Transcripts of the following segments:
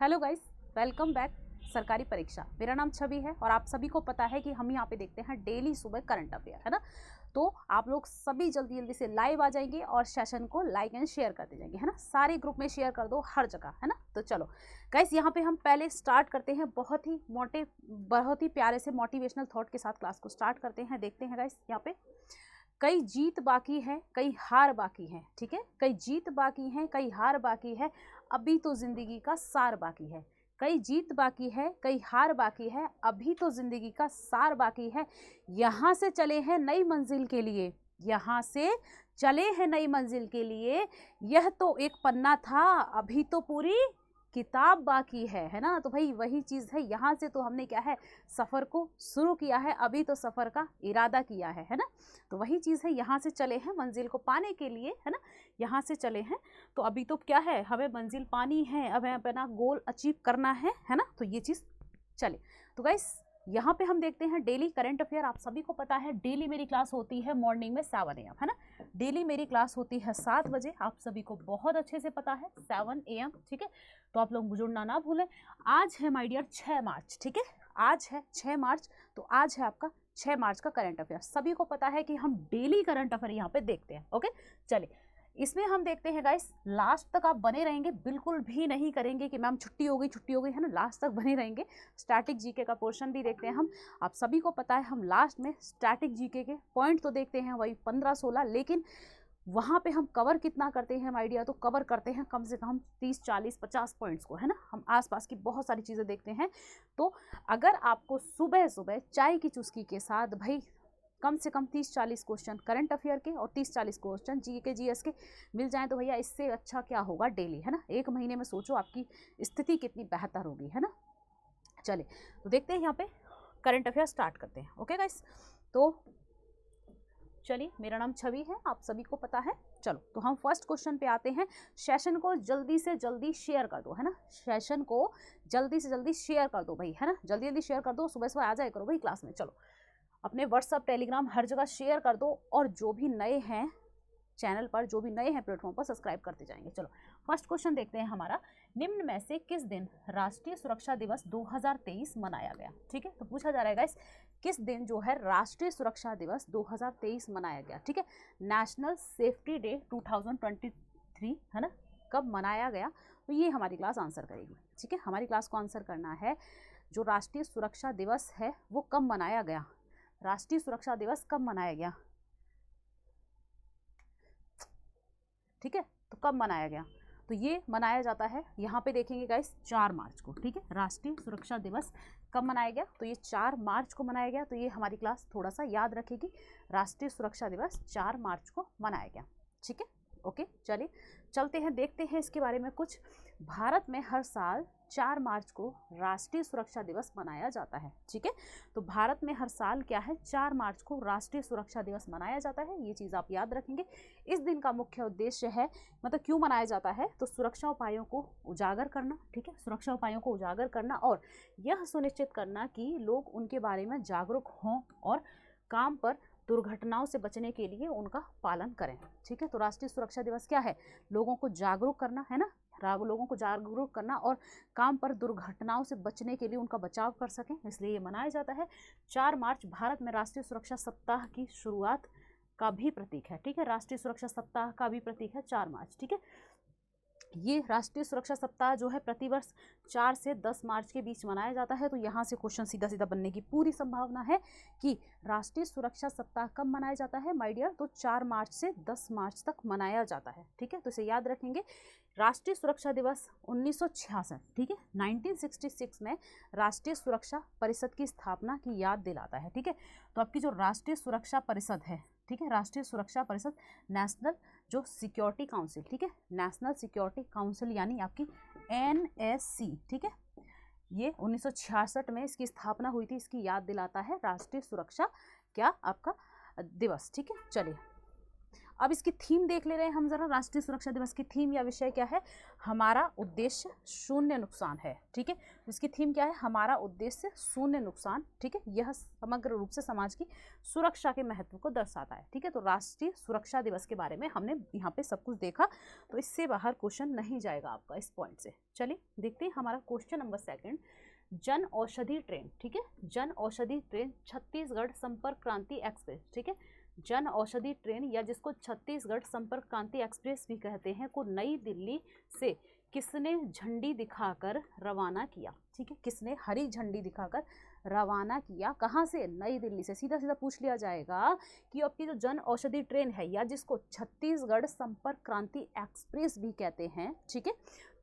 Hello guys, welcome back. सरकारी परीक्षा, मेरा नाम छवि है और आप सभी को पता है कि हम यहाँ पे देखते हैं डेली सुबह करंट अफेयर, है ना। तो आप लोग सभी जल्दी जल्दी से लाइव आ जाएंगे और सेशन को लाइक एंड शेयर करते जाएंगे, है ना। सारे ग्रुप में शेयर कर दो, हर जगह, है ना। तो चलो गाइस, यहाँ पे हम पहले स्टार्ट करते हैं बहुत ही प्यारे से मोटिवेशनल थॉट के साथ क्लास को स्टार्ट करते हैं। देखते हैं गाइस, यहाँ पे कई जीत बाकी है, कई हार बाकी है, ठीक है। कई जीत बाकी है, कई हार बाकी है, अभी तो जिंदगी का सार बाकी है। कई जीत बाकी है, कई हार बाकी है, अभी तो जिंदगी का सार बाकी है। यहाँ से चले हैं नई मंजिल के लिए, यहाँ से चले हैं नई मंजिल के लिए। यह तो एक पन्ना था, अभी तो पूरी किताब बाकी है ना। तो भाई वही चीज़ है, यहाँ से तो हमने क्या है, सफ़र को शुरू किया है, अभी तो सफ़र का इरादा किया है ना। तो वही चीज़ है, यहाँ से चले हैं मंजिल को पाने के लिए, है ना। यहाँ से चले हैं तो अभी तो क्या है, हमें मंजिल पानी है, अब हमें अपना गोल अचीव करना है ना। तो ये चीज़ चले। तो गाइस, यहाँ पे हम देखते हैं डेली करंट अफेयर। आप सभी को पता है डेली मेरी क्लास होती है मॉर्निंग में 7 AM, है ना। डेली मेरी क्लास होती है 7 बजे, आप सभी को बहुत अच्छे से पता है, 7 AM, ठीक है। तो आप लोग जुड़ना ना भूलें। आज है माय डियर 6 मार्च, ठीक है। आज है 6 मार्च, तो आज है आपका 6 मार्च का करंट अफेयर। सभी को पता है कि हम डेली करंट अफेयर यहाँ पे देखते हैं। ओके, चलिए इसमें हम देखते हैं गाइस, लास्ट तक आप बने रहेंगे, बिल्कुल भी नहीं करेंगे कि मैम छुट्टी हो गई, है ना। लास्ट तक बने रहेंगे। स्टैटिक जीके का पोर्शन भी देखते हैं हम। आप सभी को पता है हम लास्ट में स्टैटिक जीके के पॉइंट तो देखते हैं वही 15-16, लेकिन वहाँ पे हम कवर कितना करते हैं माय डियर, तो कवर करते हैं कम से कम 30-40-50 पॉइंट्स को, है ना। हम आसपास की बहुत सारी चीज़ें देखते हैं। तो अगर आपको सुबह सुबह चाय की चुस्की के साथ भाई कम से कम 30-40 क्वेश्चन करंट अफेयर के और 30-40 क्वेश्चन जीके जीएस के मिल जाएं, तो भैया इससे अच्छा क्या होगा डेली, है ना। एक महीने में सोचो आपकी स्थिति कितनी बेहतर होगी, है ना। चलिए तो देखते हैं, यहाँ पे करंट अफेयर स्टार्ट करते हैं। ओके गाइस, तो चलिए, मेरा नाम छवि है, आप सभी को पता है। चलो तो हम फर्स्ट क्वेश्चन पे आते हैं। सेशन को जल्दी से जल्दी शेयर कर दो, है ना। सेशन को जल्दी से जल्दी शेयर कर दो भाई, है ना। जल्दी जल्दी शेयर कर दो, सुबह सुबह आ जाए करो भाई क्लास में। चलो अपने व्हाट्सअप, टेलीग्राम, हर जगह शेयर कर दो, और जो भी नए हैं चैनल पर, जो भी नए हैं प्लेटफॉर्म पर, सब्सक्राइब करते जाएंगे। चलो फर्स्ट क्वेश्चन देखते हैं हमारा। निम्न में से किस दिन राष्ट्रीय सुरक्षा दिवस 2023 मनाया गया, ठीक है। तो पूछा जा रहा है गाइस, किस दिन जो है राष्ट्रीय सुरक्षा दिवस 2023 मनाया गया, ठीक है। नेशनल सेफ्टी डे 2023, है ना, कब मनाया गया। तो ये हमारी क्लास आंसर करेगी, ठीक है। हमारी क्लास को आंसर करना है, जो राष्ट्रीय सुरक्षा दिवस है वो कब मनाया गया। राष्ट्रीय सुरक्षा दिवस कब मनाया गया, ठीक है। तो कब मनाया गया, तो ये मनाया जाता है, यहाँ पे देखेंगे गाइस 4 मार्च को, ठीक है। राष्ट्रीय सुरक्षा दिवस कब मनाया गया, तो ये 4 मार्च को मनाया गया। तो ये हमारी क्लास थोड़ा सा याद रखेगी, राष्ट्रीय सुरक्षा दिवस 4 मार्च को मनाया गया, ठीक है। ओके, चलिए चलते हैं, देखते हैं इसके बारे में कुछ। भारत में हर साल 4 मार्च को राष्ट्रीय सुरक्षा दिवस मनाया जाता है, ठीक है। तो भारत में हर साल क्या है, 4 मार्च को राष्ट्रीय सुरक्षा दिवस मनाया जाता है, ये चीज़ आप याद रखेंगे। इस दिन का मुख्य उद्देश्य है, मतलब क्यों मनाया जाता है, तो सुरक्षा उपायों को उजागर करना, ठीक है। सुरक्षा उपायों को उजागर करना और यह सुनिश्चित करना कि लोग उनके बारे में जागरूक हों और काम पर दुर्घटनाओं से बचने के लिए उनका पालन करें, ठीक है। तो राष्ट्रीय सुरक्षा दिवस क्या है, लोगों को जागरूक करना, है ना। लोगों को जागरूक करना और काम पर दुर्घटनाओं से बचने के लिए उनका बचाव कर सकें, इसलिए ये मनाया जाता है। 4 मार्च भारत में राष्ट्रीय सुरक्षा सप्ताह की शुरुआत का भी प्रतीक है, ठीक है। राष्ट्रीय सुरक्षा सप्ताह का भी प्रतीक है 4 मार्च, ठीक है। ये राष्ट्रीय सुरक्षा सप्ताह जो है प्रतिवर्ष 4 से 10 मार्च के बीच मनाया जाता है। तो यहाँ से क्वेश्चन सीधा सीधा बनने की पूरी संभावना है कि राष्ट्रीय सुरक्षा सप्ताह कब मनाया जाता है माय डियर, तो 4 मार्च से 10 मार्च तक मनाया जाता है, ठीक है। तो इसे याद रखेंगे। राष्ट्रीय सुरक्षा दिवस 1966, ठीक है, 1966 में राष्ट्रीय सुरक्षा परिषद की स्थापना की याद दिलाता है, ठीक है। तो आपकी जो राष्ट्रीय सुरक्षा परिषद है, ठीक है, राष्ट्रीय सुरक्षा परिषद, नेशनल जो सिक्योरिटी काउंसिल, ठीक है, नेशनल सिक्योरिटी काउंसिल यानी आपकी NSC, ठीक है। ये 1966 में इसकी स्थापना हुई थी, इसकी याद दिलाता है राष्ट्रीय सुरक्षा क्या आपका दिवस, ठीक है। चलिए अब इसकी थीम देख ले रहे हैं हम जरा। राष्ट्रीय सुरक्षा दिवस की थीम या विषय क्या है? हमारा उद्देश्य शून्य नुकसान है। ठीक है, इसकी थीम क्या है? हमारा उद्देश्य शून्य नुकसान। ठीक है, यह समग्र रूप से समाज की सुरक्षा के महत्व को दर्शाता है। ठीक है, तो राष्ट्रीय सुरक्षा दिवस के बारे में हमने यहाँ पे सब कुछ देखा, तो इससे बाहर क्वेश्चन नहीं जाएगा आपका इस पॉइंट से। चलिए देखते हैं हमारा question number 2, Jan Aushadhi train. ठीक है, जन औषधि ट्रेन छत्तीसगढ़ संपर्क क्रांति एक्सप्रेस। ठीक है, जन औषधि ट्रेन या जिसको छत्तीसगढ़ संपर्क क्रांति एक्सप्रेस भी कहते हैं को नई दिल्ली से किसने झंडी दिखाकर रवाना किया? ठीक है, किसने हरी झंडी दिखाकर रवाना किया? कहाँ से? नई दिल्ली से। सीधा सीधा पूछ लिया जाएगा कि आपकी जो जन औषधि ट्रेन है या जिसको छत्तीसगढ़ संपर्क क्रांति एक्सप्रेस भी कहते हैं, ठीक है,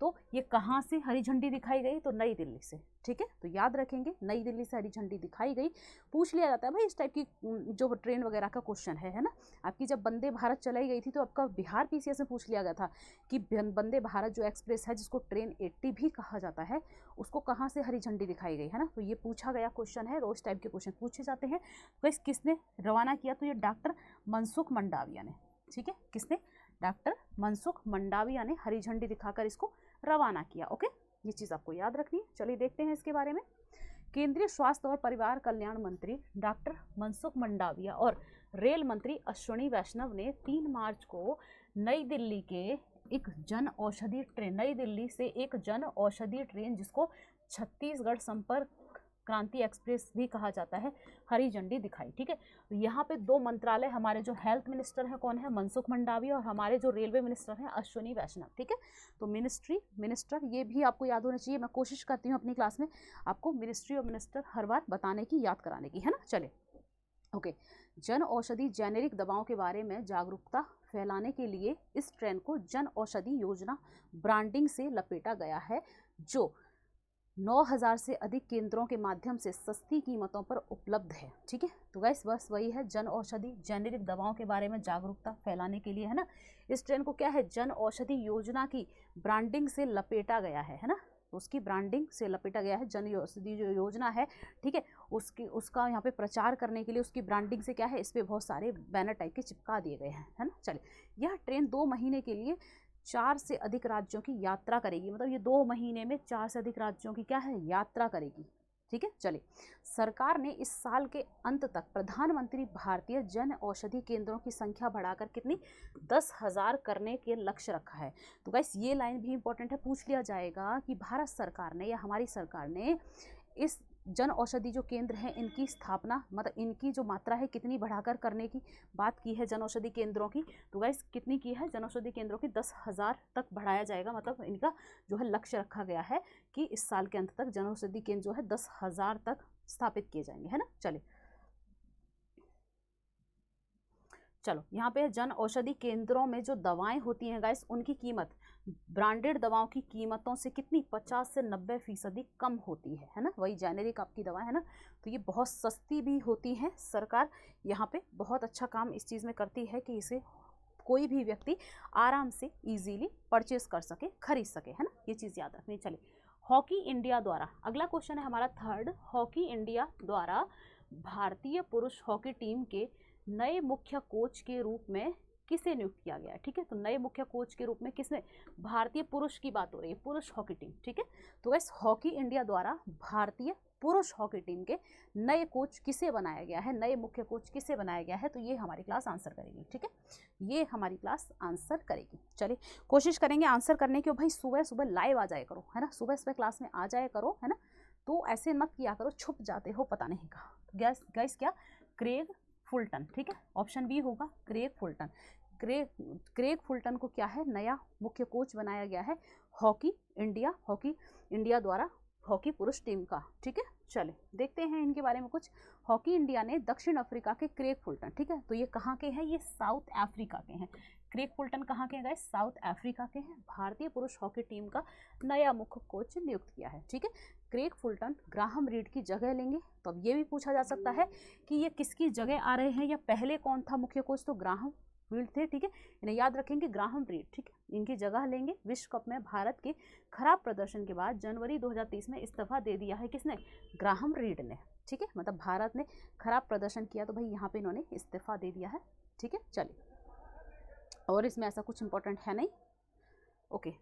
तो ये कहाँ से हरी झंडी दिखाई गई? तो नई दिल्ली से। ठीक है, तो याद रखेंगे नई दिल्ली से हरी झंडी दिखाई गई। पूछ लिया जाता है भाई इस टाइप की जो ट्रेन वगैरह का क्वेश्चन है ना। आपकी जब वंदे भारत चलाई गई थी तो आपका बिहार पीसीएस में पूछ लिया गया था कि वंदे भारत जो एक्सप्रेस है जिसको ट्रेन 80 भी कहा जाता है, उसको कहाँ से हरी झंडी दिखाई गई है ना। तो ये पूछा गया क्वेश्चन है, रोज टाइप के क्वेश्चन पूछे जाते हैं। तो किसने रवाना किया? तो ये डॉक्टर मनसुख मंडाविया ने। ठीक है, किसने? डॉक्टर मनसुख मंडाविया ने हरी झंडी दिखाकर इसको रवाना किया। ओके, ये चीज़ आपको याद रखनी है। चलिए देखते हैं इसके बारे में। केंद्रीय स्वास्थ्य और परिवार कल्याण मंत्री डॉक्टर मनसुख मंडाविया और रेल मंत्री अश्विनी वैष्णव ने 3 मार्च को नई दिल्ली के एक जन औषधि ट्रेन, नई दिल्ली से एक जन औषधि ट्रेन जिसको छत्तीसगढ़ संपर्क क्रांति एक्सप्रेस भी कहा जाता है, हरी झंडी दिखाई। ठीक है, तो यहाँ पे 2 मंत्रालय, हमारे जो हेल्थ मिनिस्टर है कौन है? मनसुख मंडाविया, और हमारे जो रेलवे मिनिस्टर हैं अश्विनी वैष्णव। ठीक है, तो मिनिस्टर ये भी आपको याद होना चाहिए। मैं कोशिश करती हूँ अपनी क्लास में आपको मिनिस्ट्री और मिनिस्टर हर बार बताने की, याद कराने की, है ना। चले ओके, जन औषधि जेनेरिक दवाओं के बारे में जागरूकता फैलाने के लिए इस ट्रेन को जन औषधि योजना ब्रांडिंग से लपेटा गया है, जो 9000 से अधिक केंद्रों के माध्यम से सस्ती कीमतों पर उपलब्ध है। ठीक है, तो गाइस बस वही है, जन औषधि जेनेरिक दवाओं के बारे में जागरूकता फैलाने के लिए, है ना। इस ट्रेन को क्या है? जन औषधि योजना की ब्रांडिंग से लपेटा गया है ना। उसकी ब्रांडिंग से लपेटा गया है। जन औषधि जो योजना है, ठीक है, उसका यहाँ पे प्रचार करने के लिए उसकी ब्रांडिंग से क्या है, इस पर बहुत सारे बैनर टाइप के चिपका दिए गए हैं, है ना। चलिए, यह ट्रेन 2 महीने के लिए 4 से अधिक राज्यों की यात्रा करेगी। मतलब ये 2 महीने में 4 से अधिक राज्यों की क्या है? यात्रा करेगी। ठीक है, चलिए, सरकार ने इस साल के अंत तक प्रधानमंत्री भारतीय जन औषधि केंद्रों की संख्या बढ़ाकर कितनी? 10,000 करने के लक्ष्य रखा है। तो गाइस ये लाइन भी इंपॉर्टेंट है, पूछ लिया जाएगा कि भारत सरकार ने या हमारी सरकार ने इस जन औषधि जो केंद्र हैं इनकी स्थापना, मतलब इनकी जो मात्रा है कितनी बढ़ाकर करने की बात की है जन औषधि केंद्रों की। तो गाइस कितनी की है? जन औषधि केंद्रों की 10,000 तक बढ़ाया जाएगा। मतलब इनका जो है लक्ष्य रखा गया है कि इस साल के अंत तक जन औषधि केंद्र जो है 10,000 तक स्थापित किए जाएंगे, है ना। चलिए चलो, यहाँ पे जन औषधि केंद्रों में जो दवाएं होती हैं गाइस, उनकी कीमत ब्रांडेड दवाओं की कीमतों से कितनी? 50 से 90% कम होती है ना। वही जेनेरिक आपकी दवा है ना, तो ये बहुत सस्ती भी होती हैं। सरकार यहाँ पे बहुत अच्छा काम इस चीज़ में करती है कि इसे कोई भी व्यक्ति आराम से इजीली परचेस कर सके, खरीद सके, है ना। ये चीज़ याद रखनी। चलिए, हॉकी इंडिया द्वारा, अगला क्वेश्चन है हमारा 3rd, हॉकी इंडिया द्वारा भारतीय पुरुष हॉकी टीम के नए मुख्य कोच के रूप में किसे नियुक्त किया गया है? ठीक है, तो नए मुख्य कोच के रूप में किसने? भारतीय पुरुष की बात हो रही है, पुरुष हॉकी टीम। ठीक है, तो इस हॉकी इंडिया द्वारा भारतीय पुरुष हॉकी टीम के नए कोच किसे बनाया गया है? नए मुख्य कोच किसे बनाया गया है? तो ये हमारी क्लास आंसर करेगी। ठीक है, ये हमारी क्लास आंसर करेगी। चलिए कोशिश करेंगे आंसर करने की। भाई सुबह सुबह लाइव आ जाया करो, है ना, सुबह सुबह क्लास में आ जाया करो, है ना। तो ऐसे मत किया करो छुप जाते हो पता नहीं कहाँ। गाइस क्या? Craig Fulton. ठीक है, ऑप्शन बी होगा क्रेग फुलटन। क्रेग फुलटन को क्या है? नया मुख्य कोच बनाया गया है हॉकी इंडिया द्वारा हॉकी पुरुष टीम का। ठीक है, चले देखते हैं इनके बारे में कुछ। हॉकी इंडिया ने दक्षिण अफ्रीका के क्रेग फुलटन, ठीक है, तो ये कहाँ के हैं? ये साउथ अफ्रीका के हैं। क्रेग फुलटन कहाँ के हैं गाइस? साउथ अफ्रीका के हैं। भारतीय पुरुष हॉकी टीम का नया मुख्य कोच नियुक्त किया है। ठीक है, क्रेग फुलटन ग्राहम रीड की जगह लेंगे। तो अब ये भी पूछा जा सकता है कि ये किसकी जगह आ रहे हैं, या पहले कौन था मुख्य कोच? तो ग्राहम रीड थे। ठीक है, इन्हें याद रखेंगे, ग्राहम रीड। ठीक है, इनकी जगह लेंगे। विश्व कप में भारत के खराब प्रदर्शन के बाद जनवरी 2030 में इस्तीफा दे दिया है किसने? ग्राहम रीड ने। ठीक है, मतलब भारत ने खराब प्रदर्शन किया तो भाई यहाँ पे इन्होंने इस्तीफा दे दिया है। ठीक है, चलिए और इसमें ऐसा कुछ इंपॉर्टेंट है नहीं। ओके,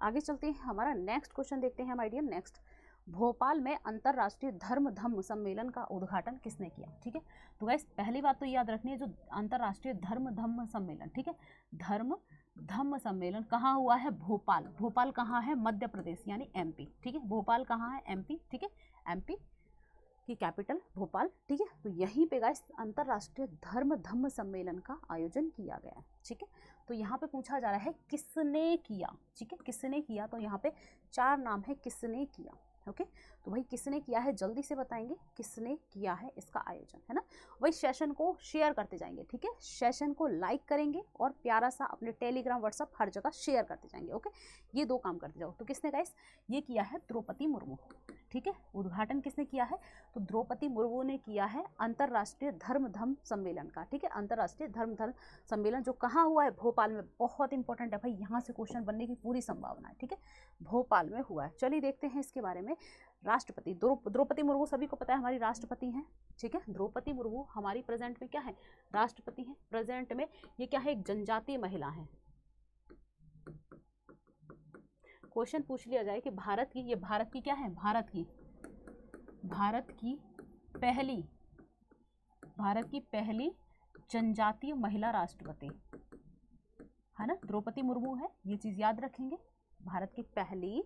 आगे चलते हैं, हमारा नेक्स्ट क्वेश्चन देखते हैं माय डियर। नेक्स्ट, भोपाल में अंतर्राष्ट्रीय धर्म धम्म सम्मेलन का उद्घाटन किसने किया? ठीक है, तो गाइस पहली बात तो याद रखनी है, जो अंतर्राष्ट्रीय धर्म धम्म सम्मेलन, ठीक है, धर्म धम्म सम्मेलन कहाँ हुआ है? भोपाल। भोपाल कहाँ है? मध्य प्रदेश यानी एमपी। ठीक है, भोपाल कहाँ है? एमपी। ठीक है, एमपी की कैपिटल भोपाल। ठीक है, तो यहीं पे गाइस अंतर्राष्ट्रीय धर्म धम्म सम्मेलन का आयोजन किया गया है। ठीक है, तो यहाँ पे पूछा जा रहा है किसने किया। ठीक है, किसने किया, तो यहाँ पे 4 नाम है किसने किया। ओके, तो भाई किसने किया है जल्दी से बताएंगे, किसने किया है इसका आयोजन, है ना। वही सेशन को शेयर करते जाएंगे। ठीक है, सेशन को लाइक करेंगे और प्यारा सा अपने टेलीग्राम व्हाट्सअप हर जगह शेयर करते जाएंगे। ओके, ये 2 काम करते जाओ। तो किसने गाइस ये किया है? द्रौपदी मुर्मू। ठीक है, उद्घाटन किसने किया है? तो द्रौपदी मुर्मू ने किया है अंतर्राष्ट्रीय धर्म धम्म सम्मेलन का। ठीक है, अंतर्राष्ट्रीय धर्म धम्म सम्मेलन जो कहाँ हुआ है? भोपाल में। बहुत इंपॉर्टेंट है भाई, यहाँ से क्वेश्चन बनने की पूरी संभावना है। ठीक है, भोपाल में हुआ है। चलिए देखते हैं इसके बारे में। राष्ट्रपति द्रौपदी मुर्मू सभी को पता है हमारी राष्ट्रपति हैं। ठीक है, द्रौपदी मुर्मू हमारी प्रेजेंट में क्या है? राष्ट्रपति हैं। प्रेजेंट में ये क्या है? एक जनजातीय महिला है। क्वेश्चन पूछ लिया जाए कि भारत की, ये भारत की क्या है? भारत की पहली जनजातीय महिला राष्ट्रपति, है ना, द्रौपदी मुर्मू है। ये चीज याद रखेंगे, भारत की पहली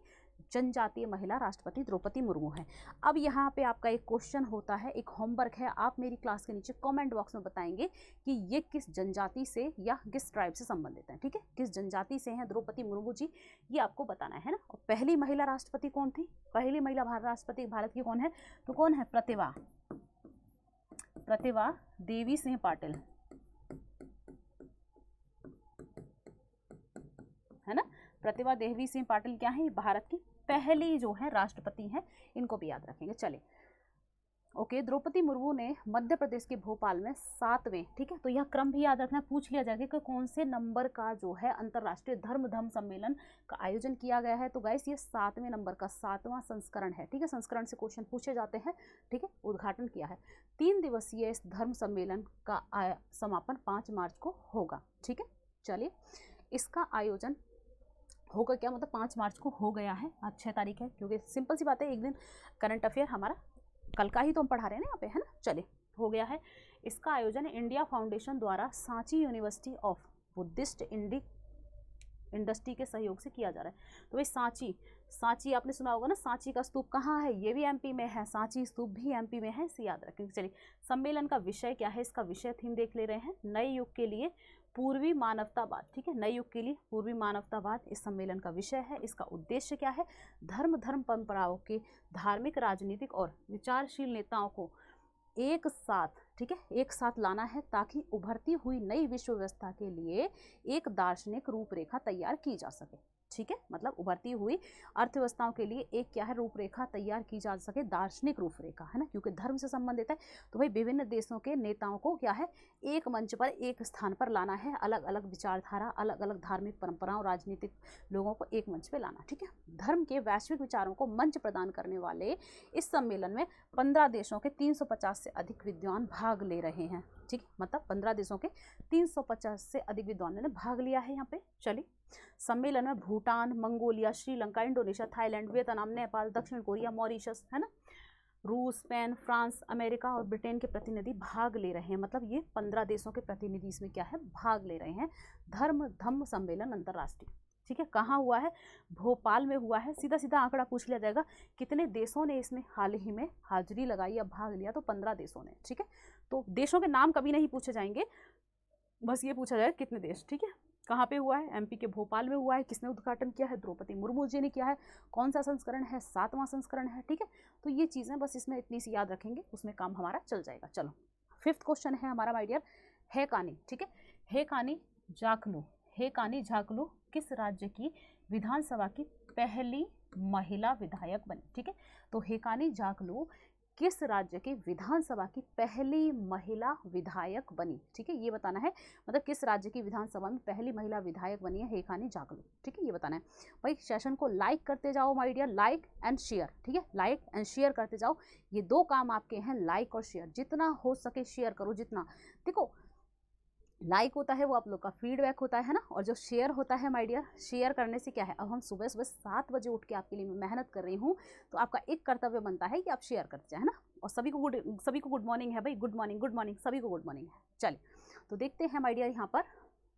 जनजातीय महिला राष्ट्रपति द्रौपदी मुर्मू है। अब यहाँ पे आपका एक क्वेश्चन होता है, एक होमवर्क है, आप मेरी क्लास के नीचे कमेंट बॉक्स में बताएंगे कि ये किस जनजाति से या किस ट्राइब से संबंधित है। ठीक है, किस जनजाति से हैं द्रौपदी मुर्मू जी, ये आपको बताना है ना। और पहली महिला राष्ट्रपति कौन थी? पहली महिला राष्ट्रपति भारत की कौन है? तो कौन है? प्रतिभा देवी सिंह पाटिल, है ना। प्रतिभा देवी सिंह पाटिल क्या है? भारत की पहली जो है राष्ट्रपति हैं, इनको भी याद रखेंगे। चलिए, ओके, द्रौपदी मुर्मू ने मध्य प्रदेश के भोपाल में 7वें, ठीक है, तो यह क्रम भी याद रखना, पूछ लिया जाएगा कि कौन से नंबर का जो है अंतर्राष्ट्रीय धर्म धम्म सम्मेलन का आयोजन किया गया है। तो गाइस ये 7वें नंबर का 7वां संस्करण है। ठीक है, संस्करण से क्वेश्चन पूछे जाते हैं। ठीक है, उद्घाटन किया है। 3 दिवसीय इस धर्म सम्मेलन का समापन 5 मार्च को होगा। ठीक है, चलिए, इसका आयोजन होगा क्या, मतलब 5 मार्च को हो गया है, आज 6 तारीख है, क्योंकि सिंपल सी बात है, एक दिन करंट अफेयर हमारा कल का ही तो हम पढ़ा रहे हैं ना यहाँ पे, है ना। चलिए, हो गया है। इसका आयोजन इंडिया फाउंडेशन द्वारा Sanchi university of Buddhist industry के सहयोग से किया जा रहा है। तो भाई सांची आपने सुना होगा ना, सांची का स्तूप कहाँ है? ये भी एमपी में है, सांची स्तूप भी एमपी में है, इसे याद रखेंगे। चलिए, सम्मेलन का विषय क्या है, इसका विषय थीम देख ले रहे हैं, नए युग के लिए पूर्वी मानवतावाद। ठीक है, नए युग के लिए पूर्वी मानवतावाद इस सम्मेलन का विषय है। इसका उद्देश्य क्या है? धर्म परंपराओं के धार्मिक, राजनीतिक और विचारशील नेताओं को एक साथ, ठीक है, एक साथ लाना है, ताकि उभरती हुई नई विश्व व्यवस्था के लिए एक दार्शनिक रूपरेखा तैयार की जा सके। ठीक है, मतलब उभरती हुई अर्थव्यवस्थाओं के लिए एक क्या है? रूपरेखा तैयार की जा सके, दार्शनिक रूपरेखा, है ना, क्योंकि धर्म से संबंधित है। तो भाई विभिन्न देशों के नेताओं को क्या है? एक मंच पर, एक स्थान पर लाना है, अलग अलग विचारधारा, अलग अलग धार्मिक परंपराओं, राजनीतिक लोगों को एक मंच पर लाना। ठीक है, धर्म के वैश्विक विचारों को मंच प्रदान करने वाले इस सम्मेलन में 15 देशों के 350 से अधिक विद्वान भाग ले रहे हैं। ठीक है, मतलब 15 देशों के 350 से अधिक विद्वानों ने भाग लिया है यहाँ पे। चलिए, सम्मेलन में Bhutan, Mongolia, Sri Lanka, Indonesia, Thailand, Vietnam, Nepal, दक्षिण कोरिया, मॉरिशस, है ना, रूस, स्पेन, फ्रांस, अमेरिका और ब्रिटेन के प्रतिनिधि भाग ले रहे हैं। मतलब ये 15 देशों के प्रतिनिधि इसमें क्या है? भाग ले रहे हैं। धर्म धम्म सम्मेलन अंतर्राष्ट्रीय, ठीक है, कहाँ हुआ है? भोपाल में हुआ है। सीधा सीधा आंकड़ा पूछ लिया जाएगा, कितने देशों ने इसमें हाल ही में हाजिरी लगाई या भाग लिया? तो 15 देशों ने। ठीक है, तो देशों के नाम कभी नहीं पूछे जाएंगे, बस ये पूछा जाएगा कितने देश। ठीक है, कहाँ पे हुआ है? एमपी के भोपाल में हुआ है। किसने उद्घाटन किया है? द्रौपदी मुर्मू जी ने किया है। कौन सा संस्करण है? 7वां संस्करण है। ठीक है, तो ये चीज़ें बस इसमें इतनी सी याद रखेंगे, उसमें काम हमारा चल जाएगा। चलो, 5th क्वेश्चन है हमारा माय डियर, हेकानी। ठीक है, हेकानी झाकलू किस राज्य की विधानसभा की पहली महिला विधायक बनी? ठीक है, तो हेकानी झाकलू किस राज्य की विधानसभा की पहली महिला विधायक बनी? ठीक है, ये बताना है, मतलब किस राज्य की विधानसभा में पहली महिला विधायक बनी है हेकानी झाकलू। ठीक है, ये बताना है भाई। सेशन को लाइक करते जाओ my dear, like and share. ठीक है, लाइक एंड शेयर करते जाओ, ये 2 काम आपके हैं, लाइक और शेयर। जितना हो सके शेयर करो, जितना। देखो, लाइक होता है वो आप लोग का फीडबैक होता है ना, और जो शेयर होता है माय डियर, शेयर करने से क्या है, अब हम सुबह सुबह 7 बजे उठ के आपके लिए मेहनत कर रही हूँ, तो आपका एक कर्तव्य बनता है कि आप शेयर करते जाए, है ना। और सभी को गुड मॉर्निंग है भाई, गुड मॉर्निंग, सभी को गुड मॉर्निंग है। चलिए तो देखते हैं माय डियर यहाँ पर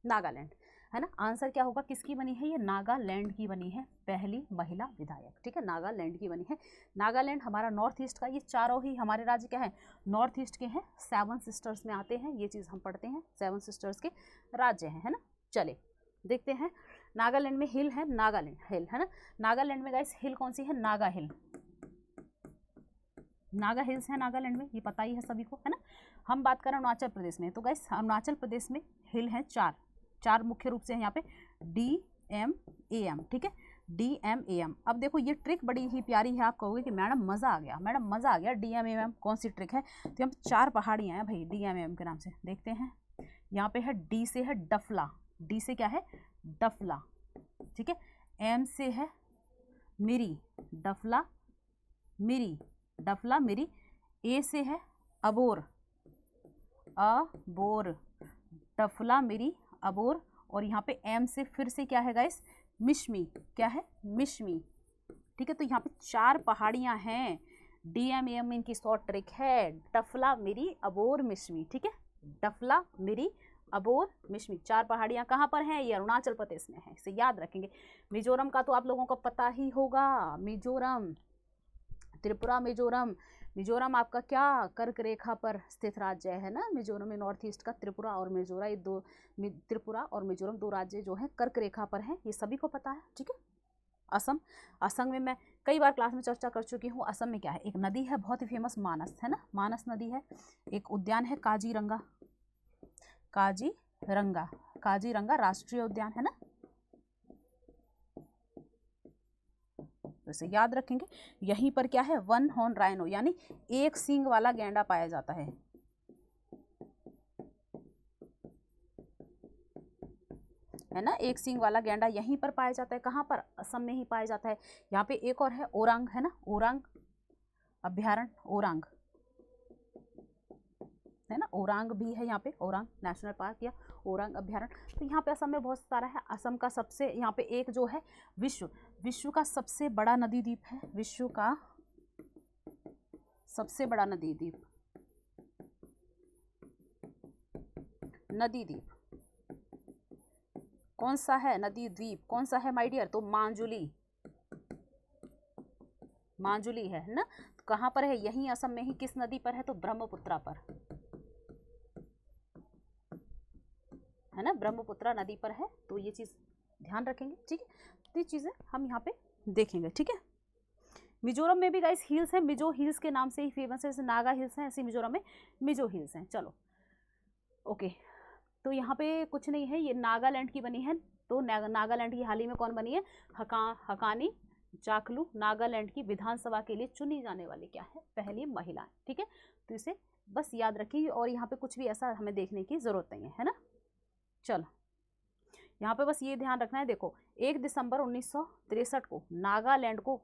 नागालैंड, है ना। आंसर क्या होगा, किसकी बनी है, ये नागालैंड की बनी है, पहली महिला विधायक, ठीक है, नागालैंड की बनी है। नागालैंड हमारा नॉर्थ ईस्ट का, ये चारों ही हमारे राज्य क्या है, नॉर्थ ईस्ट के हैं, 7 सिस्टर्स में आते हैं, ये चीज़ हम पढ़ते हैं, 7 सिस्टर्स के राज्य हैं, है ना। चले देखते हैं, नागालैंड में हिल है, नागालैंड हिल, है ना। नागालैंड में गाइस हिल कौन सी है, नागा हिल, नागा हिल्स है नागालैंड में, ये पता ही है सभी को, है ना। हम बात करें अरुणाचल प्रदेश में, तो गाइस अरुणाचल प्रदेश में हिल हैं चार मुख्य रूप से है यहाँ पे, DMAM, ठीक है, DMAM। अब देखो ये ट्रिक बड़ी ही प्यारी है, आप कहोगे कि मैडम मज़ा आ गया, मैडम मज़ा आ गया, DMAM कौन सी ट्रिक है, तो हम 4 पहाड़ियाँ हैं भाई DMAM के नाम से, देखते हैं। यहाँ पे है D से है डफला, D से क्या है डफला, ठीक है, M से है मिरी, डफला मिरी, डफला मिरी, A से है अबोर, अबोर, डफला मिरी, अबोर, और यहाँ पे M से फिर से क्या है गाइस, मिश्मी, क्या है मिश्मी, ठीक है। तो यहाँ पे 4 पहाड़ियाँ हैं, DMAM इनकी शॉर्ट ट्रिक है, डफला मिरी अबोर मिश्मी, ठीक है, डफला मिरी अबोर मिश्मी, 4 पहाड़ियाँ कहाँ पर हैं, ये अरुणाचल प्रदेश में है, इसे याद रखेंगे। मिजोरम का तो आप लोगों को पता ही होगा, मिजोरम, त्रिपुरा, मिजोरम, मिजोरम आपका क्या कर्क रेखा पर स्थित राज्य है ना, मिजोरम में नॉर्थ ईस्ट का, त्रिपुरा और मिजोरम, ये दो, त्रिपुरा और मिजोरम 2 राज्य जो हैं कर्क रेखा पर हैं, ये सभी को पता है, ठीक है। असम, असम में मैं कई बार क्लास में चर्चा कर चुकी हूँ, असम में क्या है, एक नदी है बहुत ही फेमस, मानस, है ना, मानस नदी है, एक उद्यान है काजीरंगा, काजीरंगा, काजीरंगा राष्ट्रीय उद्यान, है ना, तो इसे याद रखेंगे। यहीं पर क्या है, 1 हॉर्न राइनो, यानी एक सींग वाला गैंडा पाया जाता है, है ना, एक सींग वाला गैंडा यहीं पर पाया जाता है, कहाँ पर, असम में ही पाया जाता है। यहाँ पे एक और है ओरांग, है ना, ओरांग अभ्यारण्य, ओरांग, है ना, ओरांग भी है यहाँ पे, ओरांग नेशनल पार्क या ओरांग अभ्यारण्य। तो यहाँ पे असम में बहुत सारा है। असम का सबसे यहाँ पे एक जो है विश्व का सबसे बड़ा नदी द्वीप है, विश्व का सबसे बड़ा नदी द्वीप, नदी द्वीप कौन सा है, नदी द्वीप कौन सा है माय डियर, तो मांजुली, मांजुली है ना। तो कहाँ पर है, यहीं असम में ही, किस नदी पर है, तो ब्रह्मपुत्रा पर, है ना, ब्रह्मपुत्रा नदी पर है, तो ये चीज़ ध्यान रखेंगे, ठीक है। तो ये चीज़ें हम यहाँ पे देखेंगे, ठीक है। मिजोरम में भी गाइस हिल्स हैं, मिजो हिल्स के नाम से ही फेमस है, जैसे नागा हिल्स हैं, ऐसे मिजोरम में मिजो हिल्स हैं। चलो ओके, तो यहाँ पे कुछ नहीं है, ये नागालैंड की बनी है, तो नागालैंड की हाल ही में कौन बनी है, हकानी जाखलू, नागालैंड की विधानसभा के लिए चुनी जाने वाली क्या है, पहली महिला, ठीक है। तो इसे बस याद रखिए, और यहाँ पे कुछ भी ऐसा हमें देखने की ज़रूरत नहीं है ना। चलो यहाँ पे बस ये ध्यान रखना है, देखो 1 दिसंबर 1963 को नागालैंड को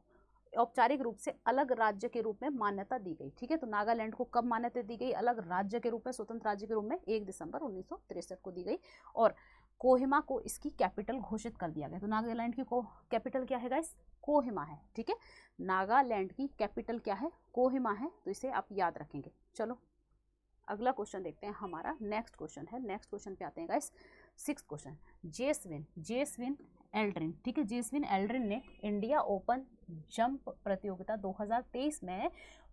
औपचारिक रूप से अलग राज्य के रूप में मान्यता दी गई, ठीक है। तो नागालैंड को कब मान्यता दी गई, अलग राज्य के रूप में, स्वतंत्र राज्य के रूप में 1 दिसंबर 1963 को दी गई, और कोहिमा को इसकी कैपिटल घोषित कर दिया गया। तो नागालैंड की कैपिटल क्या है गाइस, कोहिमा है, ठीक है। नागालैंड की कैपिटल क्या है, कोहिमा है, तो इसे आप याद रखेंगे। चलो अगला क्वेश्चन देखते हैं, हमारा नेक्स्ट क्वेश्चन है, नेक्स्ट क्वेश्चन पे आते हैं guys. 6th question, Jeswin Aldrin, ठीक है, जेसविन एल्ड्रिन ने इंडिया ओपन जंप प्रतियोगिता 2023 में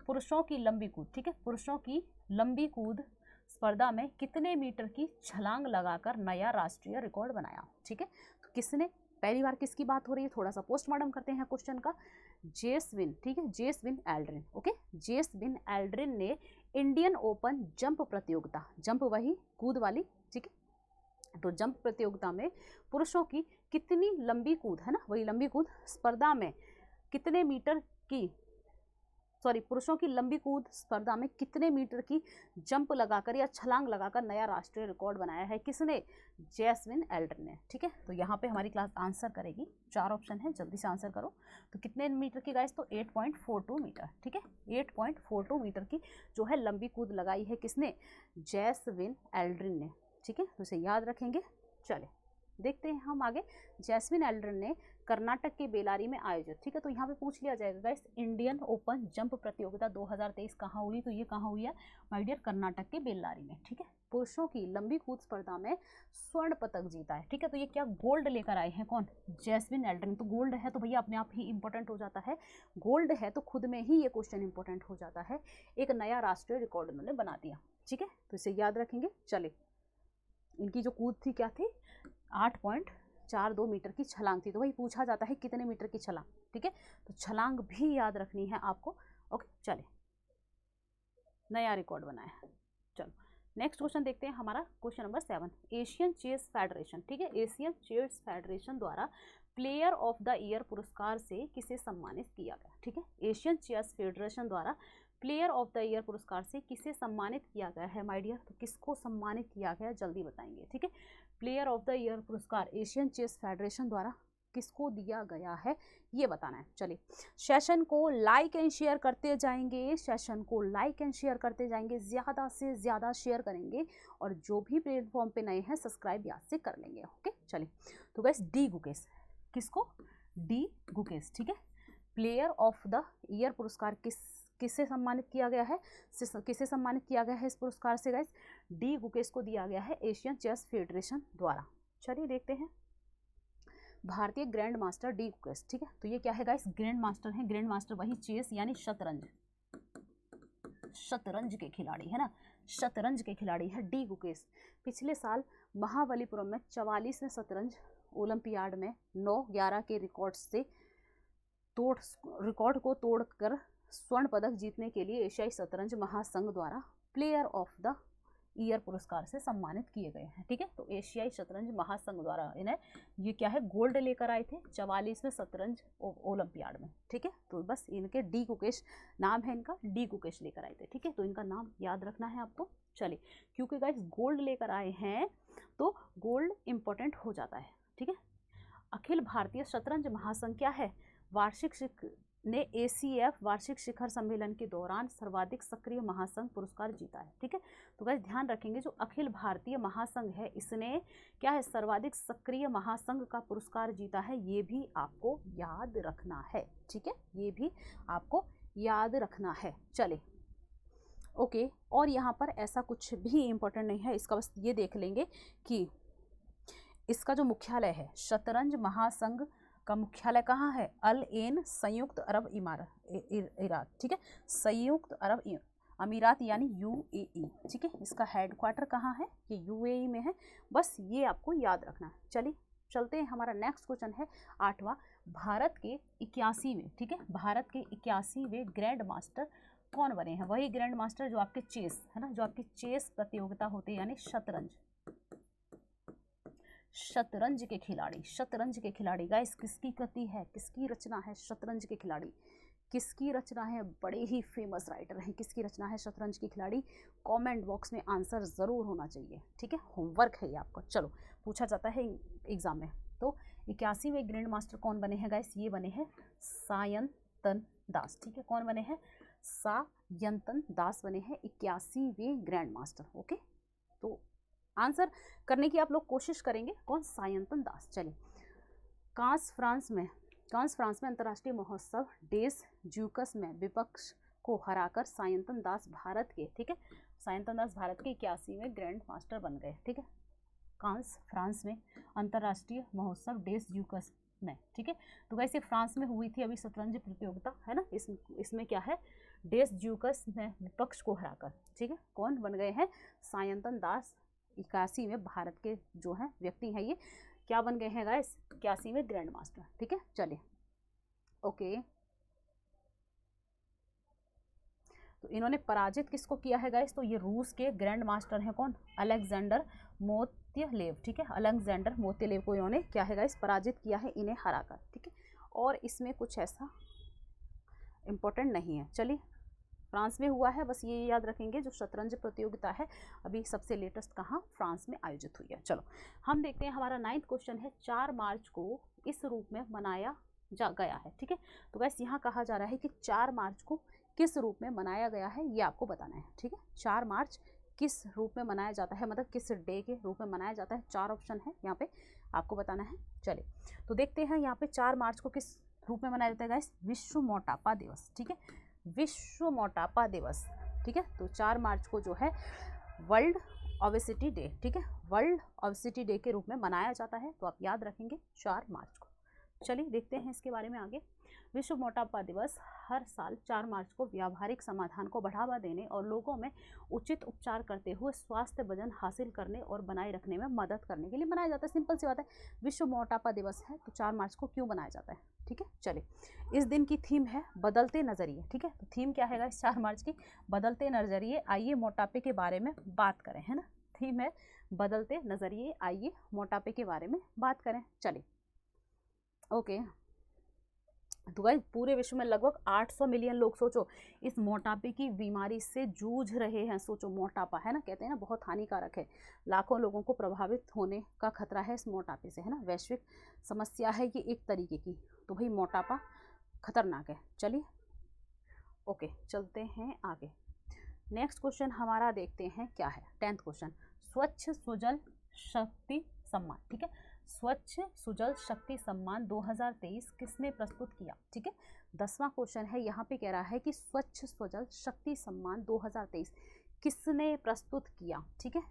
पुरुषों की लंबी कूद, ठीक है, पुरुषों की लंबी कूद स्पर्धा में कितने मीटर की छलांग लगाकर नया राष्ट्रीय रिकॉर्ड बनाया, ठीक है। तो किसने, पहली बार किसकी बात हो रही है, थोड़ा सा पोस्टमार्टम करते हैं क्वेश्चन का। जेसविन, ठीक है, Jeswin Aldrin, okay, Jeswin Aldrin ने इंडियन ओपन जंप प्रतियोगिता, जंप वही कूद वाली, ठीक है, तो जंप प्रतियोगिता में पुरुषों की कितनी लंबी कूद, है ना, वही लंबी कूद स्पर्धा में कितने मीटर की, पुरुषों की लंबी कूद स्पर्धा में कितने मीटर की जंप लगाकर या छलांग लगाकर नया राष्ट्रीय रिकॉर्ड बनाया है, किसने, जेसविन एल्ड्रिन ने, ठीक है। तो यहाँ पे हमारी क्लास आंसर करेगी, 4 ऑप्शन है, जल्दी से आंसर करो। तो कितने मीटर की गाइस, तो 8.42 मीटर, ठीक है, 8.42 मीटर की जो है लंबी कूद लगाई है, किसने, जेसविन एल्ड्रिन ने, ठीक है, तो इसे याद रखेंगे। चले देखते हैं हम आगे। जैस्मिन एल्डरन ने कर्नाटक के बेलारी में आयोजित, ठीक है, तो यहाँ पे पूछ लिया जाएगा गाइस इंडियन ओपन जंप प्रतियोगिता 2023 कहाँ हुई, तो ये कहाँ हुई है माय डियर, कर्नाटक के बेलारी में, ठीक है। पुरुषों की लंबी कूद स्पर्धा में स्वर्ण पदक जीता है, ठीक है, तो ये क्या गोल्ड लेकर आए हैं, कौन, जैस्मिन एल्डरन। तो गोल्ड है तो भैया अपने आप ही इंपॉर्टेंट हो जाता है, गोल्ड है तो खुद में ही ये क्वेश्चन इंपॉर्टेंट हो जाता है, एक नया राष्ट्रीय रिकॉर्ड उन्होंने बना दिया, ठीक है, तो इसे याद रखेंगे। चले, इनकी जो कूद थी क्या थी, 8.42 मीटर की छलांग थी, तो वही पूछा जाता है कितने मीटर की छलांग, ठीक है, तो छलांग भी याद रखनी है आपको। ओके, चले, नया रिकॉर्ड बनाया है। चलो नेक्स्ट क्वेश्चन देखते हैं, हमारा question number 7। Asian chess federation, ठीक है, एशियन चेस फेडरेशन द्वारा प्लेयर ऑफ द ईयर पुरस्कार से किसे सम्मानित किया गया, ठीक है, एशियन चेस फेडरेशन द्वारा प्लेयर ऑफ द ईयर पुरस्कार से किसे सम्मानित किया गया है माय डियर, तो किसको सम्मानित किया गया जल्दी बताएंगे, ठीक है, प्लेयर ऑफ द ईयर पुरस्कार एशियन चेस फेडरेशन द्वारा किसको दिया गया है ये बताना है। चलिए, सेशन को लाइक एंड शेयर करते जाएंगे, सेशन को लाइक एंड शेयर करते जाएंगे, ज़्यादा से ज़्यादा शेयर करेंगे, और जो भी प्लेटफॉर्म पे नए हैं सब्सक्राइब याद से कर लेंगे। ओके, चलिए, तो गाइस डी गुकेश, किसको, डी गुकेश, ठीक है, प्लेयर ऑफ द ईयर पुरस्कार किससे सम्मानित किया गया है, किसे सम्मानित किया गया है इस पुरस्कार से गाइस, डी गुकेश को दिया गया है एशियन चेस फेडरेशन द्वारा। चलिए देखते हैं, भारतीय ग्रैंड मास्टर डी गुकेश, ठीक है, तो ये क्या है गाइस, ग्रैंड मास्टर है, ग्रैंड मास्टर वही चेस यानी शतरंज, शतरंज के खिलाड़ी है ना, शतरंज के खिलाड़ी है डी गुकेश। पिछले साल महाबलीपुरम में 44वें शतरंज ओलंपियाड में 9-11 के रिकॉर्ड को तोड़कर स्वर्ण पदक जीतने के लिए एशियाई शतरंज महासंघ द्वारा प्लेयर ऑफ द ईयर पुरस्कार से सम्मानित किए गए हैं, ठीक है, तो एशियाई शतरंज महासंघ द्वारा इन्हें ये क्या है गोल्ड लेकर आए थे 44वें शतरंज ओलंपियाड में, ठीक है, तो बस इनके डी गुकेश नाम है, इनका डी गुकेश लेकर आए थे, ठीक है, तो इनका नाम याद रखना है आपको। चलिए, क्योंकि गाइस गोल्ड लेकर आए हैं तो गोल्ड इंपॉर्टेंट हो जाता है, ठीक है। अखिल भारतीय शतरंज महासंघ क्या है, वार्षिक ने ACF वार्षिक शिखर सम्मेलन के दौरान सर्वाधिक सक्रिय महासंघ पुरस्कार जीता है, ठीक है, तो गाइस ध्यान रखेंगे जो अखिल भारतीय महासंघ है इसने क्या है सर्वाधिक सक्रिय महासंघ का पुरस्कार जीता है, ये भी आपको याद रखना है, ठीक है, ये भी आपको याद रखना है। चले ओके, और यहाँ पर ऐसा कुछ भी इम्पोर्टेंट नहीं है, इसका बस ये देख लेंगे कि इसका जो मुख्यालय है शतरंज महासंघ का मुख्यालय कहाँ है, अल एन संयुक्त अरब इमारात, ठीक है, संयुक्त अरब अमीरात यानी UAE, ठीक है, इसका हेडक्वार्टर कहाँ है, ये UAE में है, बस ये आपको याद रखना है। चलिए चलते हैं, हमारा नेक्स्ट क्वेश्चन है 8वां, भारत के 81वें, ठीक है, भारत के 81वें ग्रैंड मास्टर कौन बने हैं, वही ग्रैंड मास्टर जो आपके चेस है ना, जो आपकी चेस प्रतियोगिता होती है यानी शतरंज के खिलाड़ी, शतरंज के खिलाड़ी गाइस किसकी कृति है, किसकी रचना है, शतरंज के खिलाड़ी किसकी रचना है, बड़े ही फेमस राइटर हैं, किसकी रचना है शतरंज के खिलाड़ी, कमेंट बॉक्स में आंसर ज़रूर होना चाहिए, ठीक है, होमवर्क है ये आपका। चलो पूछा जाता है एग्जाम में, तो 81वें ग्रैंड मास्टर कौन बने हैं गाइस, ये बने हैं सायंतन दास, ठीक है, कौन बने हैं, सायंतन दास बने हैं 81वें ग्रैंड मास्टर। ओके, तो आंसर करने की आप लोग कोशिश करेंगे, कौन, सायंतन दास। चलिए, कांस फ्रांस में अंतर्राष्ट्रीय महोत्सव डेस ज्यूकस में विपक्ष को हराकर सायंतन दास भारत के, ठीक है, सायंतन दास भारत के 81वें ग्रैंड मास्टर बन गए, ठीक है, कांस फ्रांस में अंतर्राष्ट्रीय महोत्सव डेस ज्यूकस में, ठीक है, तो वैसे फ्रांस में हुई थी अभी शतरंज प्रतियोगिता है ना, इसमें क्या है, डेस ज्यूकस में विपक्ष को हराकर, ठीक है, कौन बन गए हैं, सायंतन दास 81 में भारत के जो हैं व्यक्ति हैं, ये क्या बन गए हैं गाइस, 81वें ग्रैंड मास्टर, ठीक है। चलिए ओके, तो इन्होंने पराजित किसको किया है गाइस, तो ये रूस के ग्रैंड मास्टर हैं, कौन, अलेक्जेंडर मोत्यलेव, ठीक है, अलेक्जेंडर मोत्यलेव को इन्होंने क्या है गाइस पराजित किया है, इन्हें हराकर, ठीक है, और इसमें कुछ ऐसा इम्पोर्टेंट नहीं है। चलिए, फ्रांस में हुआ है, बस ये याद रखेंगे, जो शतरंज प्रतियोगिता है अभी सबसे लेटेस्ट कहाँ, फ्रांस में आयोजित हुई है। चलो हम देखते हैं, हमारा 9वां क्वेश्चन है, 4 मार्च को इस रूप में मनाया गया है, ठीक है, तो वैसे यहाँ कहा जा रहा है कि 4 मार्च को किस रूप में मनाया गया है ये आपको बताना है, ठीक है, 4 मार्च किस रूप में मनाया जाता है, मतलब किस डे के रूप में मनाया जाता है। 4 ऑप्शन है यहाँ पे, आपको बताना है। चलिए तो देखते हैं यहाँ पे 4 मार्च को किस रूप में मनाया जाता है गाइस, विश्व मोटापा दिवस, ठीक है, विश्व मोटापा दिवस, ठीक है। तो 4 मार्च को जो है वर्ल्ड ओबेसिटी डे, ठीक है, वर्ल्ड ओबेसिटी डे के रूप में मनाया जाता है, तो आप याद रखेंगे 4 मार्च को। चलिए देखते हैं इसके बारे में आगे। विश्व मोटापा दिवस हर साल 4 मार्च को व्यावहारिक समाधान को बढ़ावा देने और लोगों में उचित उपचार करते हुए स्वास्थ्य वजन हासिल करने और बनाए रखने में मदद करने के लिए मनाया जाता है। सिंपल सी बात है, विश्व मोटापा दिवस है तो 4 मार्च को क्यों मनाया जाता है, ठीक है। चलिए इस दिन की थीम है बदलते नज़रिए, ठीक है। तो थीम क्या है इस 4 मार्च की, बदलते नज़रिए, आइए मोटापे के बारे में बात करें, है ना। थीम है बदलते नज़रिए, आइए मोटापे के बारे में बात करें। चलिए ओके, तो गाइस पूरे विश्व में लगभग 800 मिलियन लोग, सोचो, इस मोटापे की बीमारी से जूझ रहे हैं। सोचो मोटापा है ना, कहते हैं ना बहुत हानिकारक है, लाखों लोगों को प्रभावित होने का खतरा है इस मोटापे से, है ना। वैश्विक समस्या है ये एक तरीके की, तो भाई मोटापा खतरनाक है। चलिए ओके चलते हैं आगे। नेक्स्ट क्वेश्चन हमारा देखते हैं क्या है, 10th क्वेश्चन, स्वच्छ सुजल शक्ति सम्मान, ठीक है, स्वच्छ सुजल शक्ति सम्मान 2023 किसने प्रस्तुत किया, ठीक है। 10वां क्वेश्चन है, यहाँ पे कह रहा है कि स्वच्छ सुजल शक्ति सम्मान 2023 किसने प्रस्तुत किया, ठीक है।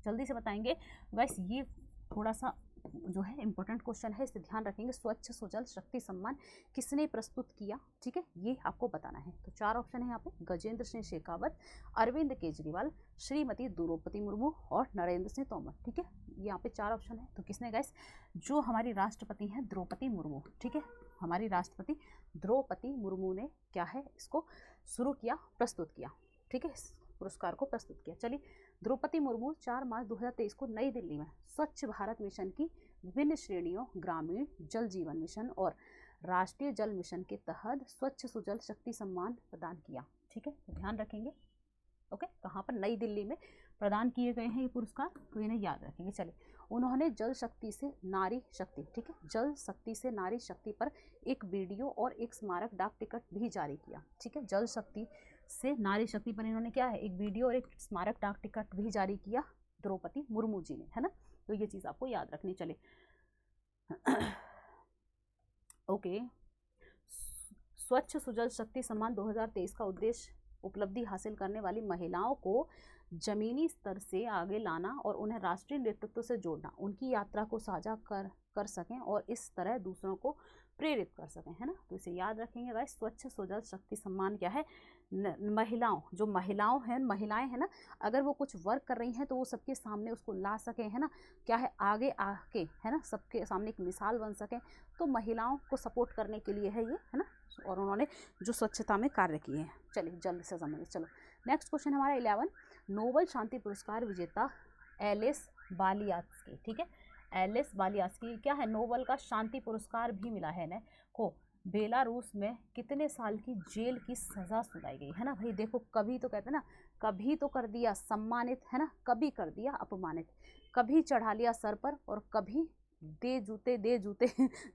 जल्दी से बताएंगे वैस, ये थोड़ा सा जो है इंपॉर्टेंट क्वेश्चन है, इसे ध्यान रखेंगे। स्वच्छ सुजल शक्ति सम्मान किसने प्रस्तुत किया, ठीक है, ये आपको बताना है। तो 4 ऑप्शन है यहाँ पे, गजेंद्र सिंह शेखावत, अरविंद केजरीवाल, श्रीमती द्रौपदी मुर्मू और नरेंद्र सिंह तोमर, ठीक है। यहाँ पे 4 ऑप्शन है, तो किसने गाइस, जो हमारी राष्ट्रपति हैं द्रौपदी मुर्मू, ठीक है, हमारी राष्ट्रपति द्रौपदी मुर्मू ने क्या है इसको शुरू किया, प्रस्तुत किया, ठीक है, पुरस्कार को प्रस्तुत किया। चलिए द्रौपदी मुर्मू 4 मार्च 2023 को नई दिल्ली में स्वच्छ भारत मिशन की विभिन्न श्रेणियों, ग्रामीण जल जीवन मिशन और राष्ट्रीय जल मिशन के तहत स्वच्छ सुजल शक्ति सम्मान प्रदान किया, ठीक है। तो ध्यान रखेंगे ओके, कहाँ पर, नई दिल्ली में प्रदान किए गए हैं ये पुरस्कार, तो इन्हें याद रखेंगे। चलिए उन्होंने जल शक्ति से नारी शक्ति, ठीक है, जल शक्ति से नारी शक्ति पर एक वीडियो और एक स्मारक डाक टिकट भी जारी किया, ठीक है। जल शक्ति से नारी शक्ति पर इन्होंने क्या है, एक वीडियो और एक स्मारक डाक टिकट भी जारी किया द्रौपदी मुर्मू जी ने, है ना। तो ये चीज़ आपको याद रखनी। चले ओके, स्वच्छ सुजल शक्ति सम्मान 2023 का उद्देश्य उपलब्धि हासिल करने वाली महिलाओं को जमीनी स्तर से आगे लाना और उन्हें राष्ट्रीय नेतृत्व से जोड़ना, उनकी यात्रा को साझा कर सकें और इस तरह दूसरों को प्रेरित कर सकें, है ना। तो इसे याद रखेंगे गाइस, स्वच्छ सुजल शक्ति सम्मान क्या है, महिलाओं, जो महिलाएं हैं ना, अगर वो कुछ वर्क कर रही हैं तो वो सबके सामने उसको ला सकें, है ना, क्या है, आगे आके, है ना, सबके सामने एक मिसाल बन सकें, तो महिलाओं को सपोर्ट करने के लिए है ये, है ना, और उन्होंने जो स्वच्छता में कार्य किए हैं। चलिए जल्द से समझिए। चलो नेक्स्ट क्वेश्चन हमारा 11, नोबेल शांति पुरस्कार विजेता एलिस बालियात्स्की, ठीक है, एलिस बालियात्स्की क्या है, नोबेल का शांति पुरस्कार भी मिला है ना को, बेलारूस में कितने साल की जेल की सज़ा सुनाई गई, है ना। भाई देखो, कभी तो कहते हैं ना, कभी तो कर दिया सम्मानित, है ना, कभी कर दिया अपमानित, कभी चढ़ा लिया सर पर और कभी दे जूते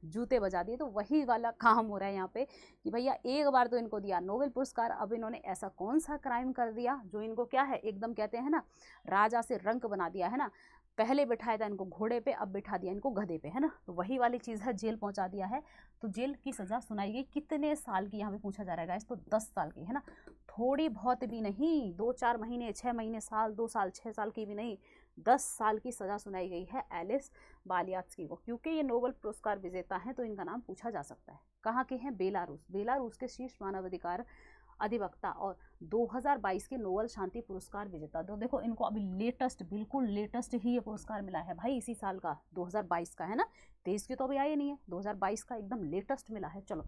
जूते बजा दिए। तो वही वाला काम हो रहा है यहाँ पे कि भैया एक बार तो इनको दिया नोबेल पुरस्कार, अब इन्होंने ऐसा कौन सा क्राइम कर दिया जो इनको क्या है, एकदम कहते हैं ना, राजा से रंक बना दिया, है ना। पहले बिठाया था इनको घोड़े पे, अब बिठा दिया इनको गधे पे, है ना। तो वही वाली चीज़ है, जेल पहुंचा दिया है। तो जेल की सज़ा सुनाई गई, कितने साल की यहाँ पे पूछा जा रहा है गाइस, तो 10 साल की, है ना, थोड़ी बहुत भी नहीं, 2-4 महीने, 6 महीने, साल, 2 साल, 6 साल की भी नहीं, 10 साल की सज़ा सुनाई गई है एलिस बालियात्स्की को। क्योंकि ये नोबेल पुरस्कार विजेता हैं तो इनका नाम पूछा जा सकता है। कहाँ के हैं, बेलारूस के शीर्ष मानवाधिकार अधिवक्ता और 2022 के नोबेल शांति पुरस्कार विजेता। तो देखो इनको अभी लेटेस्ट, बिल्कुल लेटेस्ट ही ये पुरस्कार मिला है भाई, इसी साल का 2022 का, है ना, 23 की तो अभी आई नहीं है, 2022 का एकदम लेटेस्ट मिला है। चलो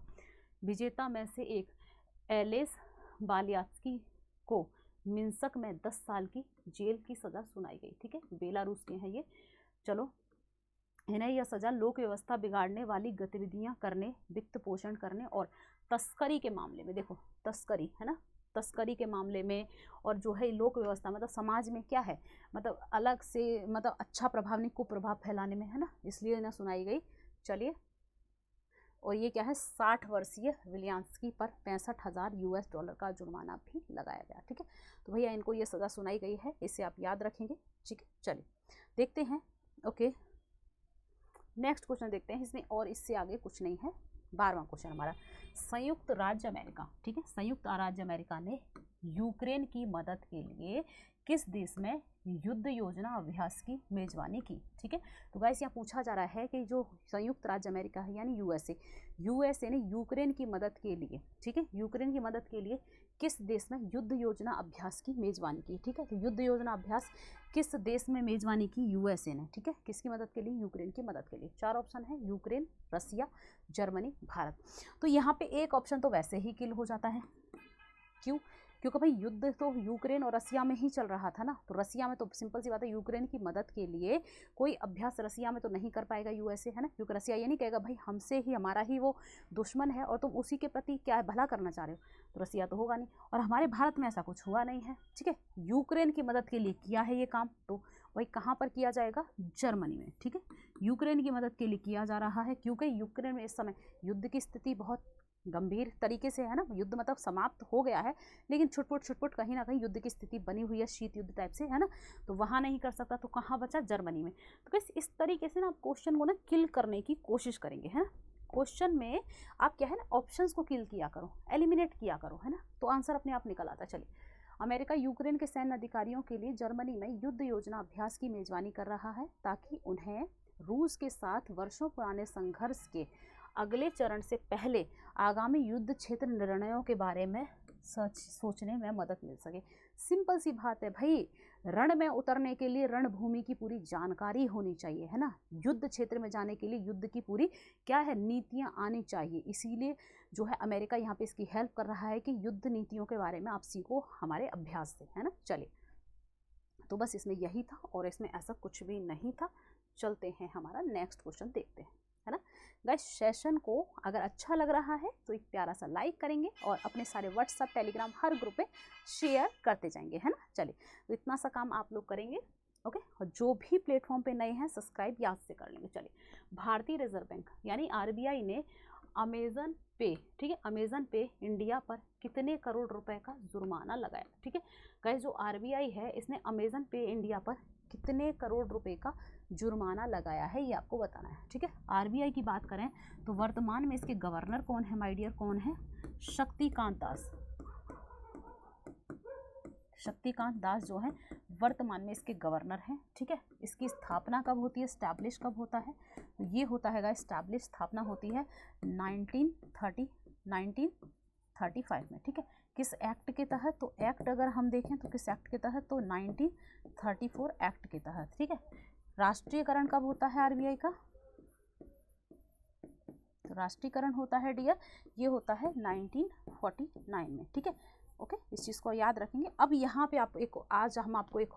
विजेता में से एक एलिस बालियात्स्की को मिन्स्क में 10 साल की जेल की सज़ा सुनाई गई, ठीक है, बेलारूस के हैं ये। चलो इन्हें यह सज़ा लोक व्यवस्था बिगाड़ने वाली गतिविधियां करने, वित्त पोषण करने और तस्करी के मामले में, देखो तस्करी, है ना, तस्करी के मामले में, और जो है लोक व्यवस्था मतलब समाज में क्या है, मतलब अलग से, मतलब अच्छा प्रभाव नहीं कुप्रभाव फैलाने में, है ना, इसलिए ना सुनाई गई। चलिए और ये क्या है, 60 वर्षीय विलियांस्की पर $65,000 का जुर्माना भी लगाया गया। ठीक है, तो भैया इनको ये सज़ा सुनाई गई है, इसे आप याद रखेंगे। ठीक है, चलिए देखते हैं। ओके, नेक्स्ट क्वेश्चन देखते हैं, इसमें और इससे आगे कुछ नहीं है। 12वां क्वेश्चन हमारा, संयुक्त राज्य अमेरिका, ठीक है, संयुक्त राज्य अमेरिका ने यूक्रेन की मदद के लिए किस देश में युद्ध योजना अभ्यास की मेजबानी की। ठीक है, तो गाइस यहाँ पूछा जा रहा है कि जो संयुक्त राज्य अमेरिका है यानी यूएसए ने यूक्रेन की मदद के लिए, ठीक है, यूक्रेन की मदद के लिए किस देश में युद्ध योजना अभ्यास की मेजबानी की। ठीक है, तो युद्ध योजना अभ्यास किस देश में मेजबानी की, यूएसए ने। ठीक है, किसकी मदद के लिए, यूक्रेन की मदद के लिए। 4 ऑप्शन है, यूक्रेन, रसिया, जर्मनी, भारत। तो यहाँ पे एक ऑप्शन तो वैसे ही किल हो जाता है, क्यों, क्योंकि भाई युद्ध तो यूक्रेन और रसिया में ही चल रहा था ना, तो रसिया में तो सिंपल सी बात है, यूक्रेन की मदद के लिए कोई अभ्यास रसिया में तो नहीं कर पाएगा यूएसए, है ना, क्योंकि रसिया ये नहीं कहेगा भाई हमसे ही, हमारा ही वो दुश्मन है और तुम उसी के प्रति क्या है, भला करना चाह रहे हो, तो रसिया तो होगा नहीं। और हमारे भारत में ऐसा कुछ हुआ नहीं है। ठीक है, यूक्रेन की मदद के लिए किया है ये काम, तो वही कहाँ पर किया जाएगा, जर्मनी में। ठीक है, यूक्रेन की मदद के लिए किया जा रहा है, क्योंकि यूक्रेन में इस समय युद्ध की स्थिति बहुत गंभीर तरीके से है ना, युद्ध मतलब समाप्त हो गया है, लेकिन छुटपुट कहीं ना कहीं युद्ध की स्थिति बनी हुई है, शीत युद्ध टाइप से, है ना, तो वहाँ नहीं कर सकता, तो कहाँ बचा, जर्मनी में। तो इस तरीके से ना आप क्वेश्चन को ना किल करने की कोशिश करेंगे, है ना, क्वेश्चन में आप क्या है ना, ऑप्शंस को किल किया करो, एलिमिनेट किया करो, है ना, तो आंसर अपने आप निकल आता है। चलिए, अमेरिका यूक्रेन के सैन्य अधिकारियों के लिए जर्मनी में युद्ध योजना अभ्यास की मेजबानी कर रहा है, ताकि उन्हें रूस के साथ वर्षों पुराने संघर्ष के अगले चरण से पहले आगामी युद्ध क्षेत्र निर्णयों के बारे में सोचने में मदद मिल सके। सिंपल सी बात है भाई, रण में उतरने के लिए रणभूमि की पूरी जानकारी होनी चाहिए, है ना, युद्ध क्षेत्र में जाने के लिए युद्ध की पूरी क्या है, नीतियां आनी चाहिए। इसीलिए जो है अमेरिका यहाँ पे इसकी हेल्प कर रहा है कि युद्ध नीतियों के बारे में आप सीखो हमारे अभ्यास से, है ना। चलिए, तो बस इसमें यही था और इसमें ऐसा कुछ भी नहीं था। चलते हैं, हमारा नेक्स्ट क्वेश्चन देखते हैं, है ना। गाइस, सेशन को अगर अच्छा लग रहा है तो एक प्यारा सा लाइक करेंगे और अपने सारे व्हाट्सएप, टेलीग्राम हर ग्रुप पे शेयर करते जाएंगे, है ना। चलिए, तो इतना सा काम आप लोग करेंगे, ओके। और जो भी प्लेटफॉर्म पे नए हैं सब्सक्राइब याद से कर लेंगे। चलिए, भारतीय रिजर्व बैंक यानी आरबीआई ने अमेजन पे, ठीक है, अमेजन पे इंडिया पर कितने करोड़ रुपए का जुर्माना लगाया। ठीक है गाइस, जो आरबीआई है इसने अमेजन पे इंडिया पर कितने करोड़ रुपए का जुर्माना लगाया है, ये आपको बताना है। ठीक है, आरबीआई की बात करें तो वर्तमान में इसके गवर्नर कौन है माय डियर, कौन है, शक्तिकांत दास। शक्तिकांत दास जो है वर्तमान में इसके गवर्नर हैं। ठीक है, इसकी स्थापना कब होती है, स्टैब्लिश कब होता है, तो ये होता है गाइस, स्टैब्लिश स्थापना होती है 1935 में। ठीक है, किस एक्ट के तहत, तो एक्ट अगर हम देखें तो किस एक्ट के तहत, तो 1934 एक्ट के तहत। ठीक है, राष्ट्रीयकरण कब होता है आरबीआई का, तो राष्ट्रीयकरण होता है डियर, ये होता है 1949 में। ठीक है, ओके, इस चीज़ को याद रखेंगे। अब यहाँ पे आप आज हम आपको एक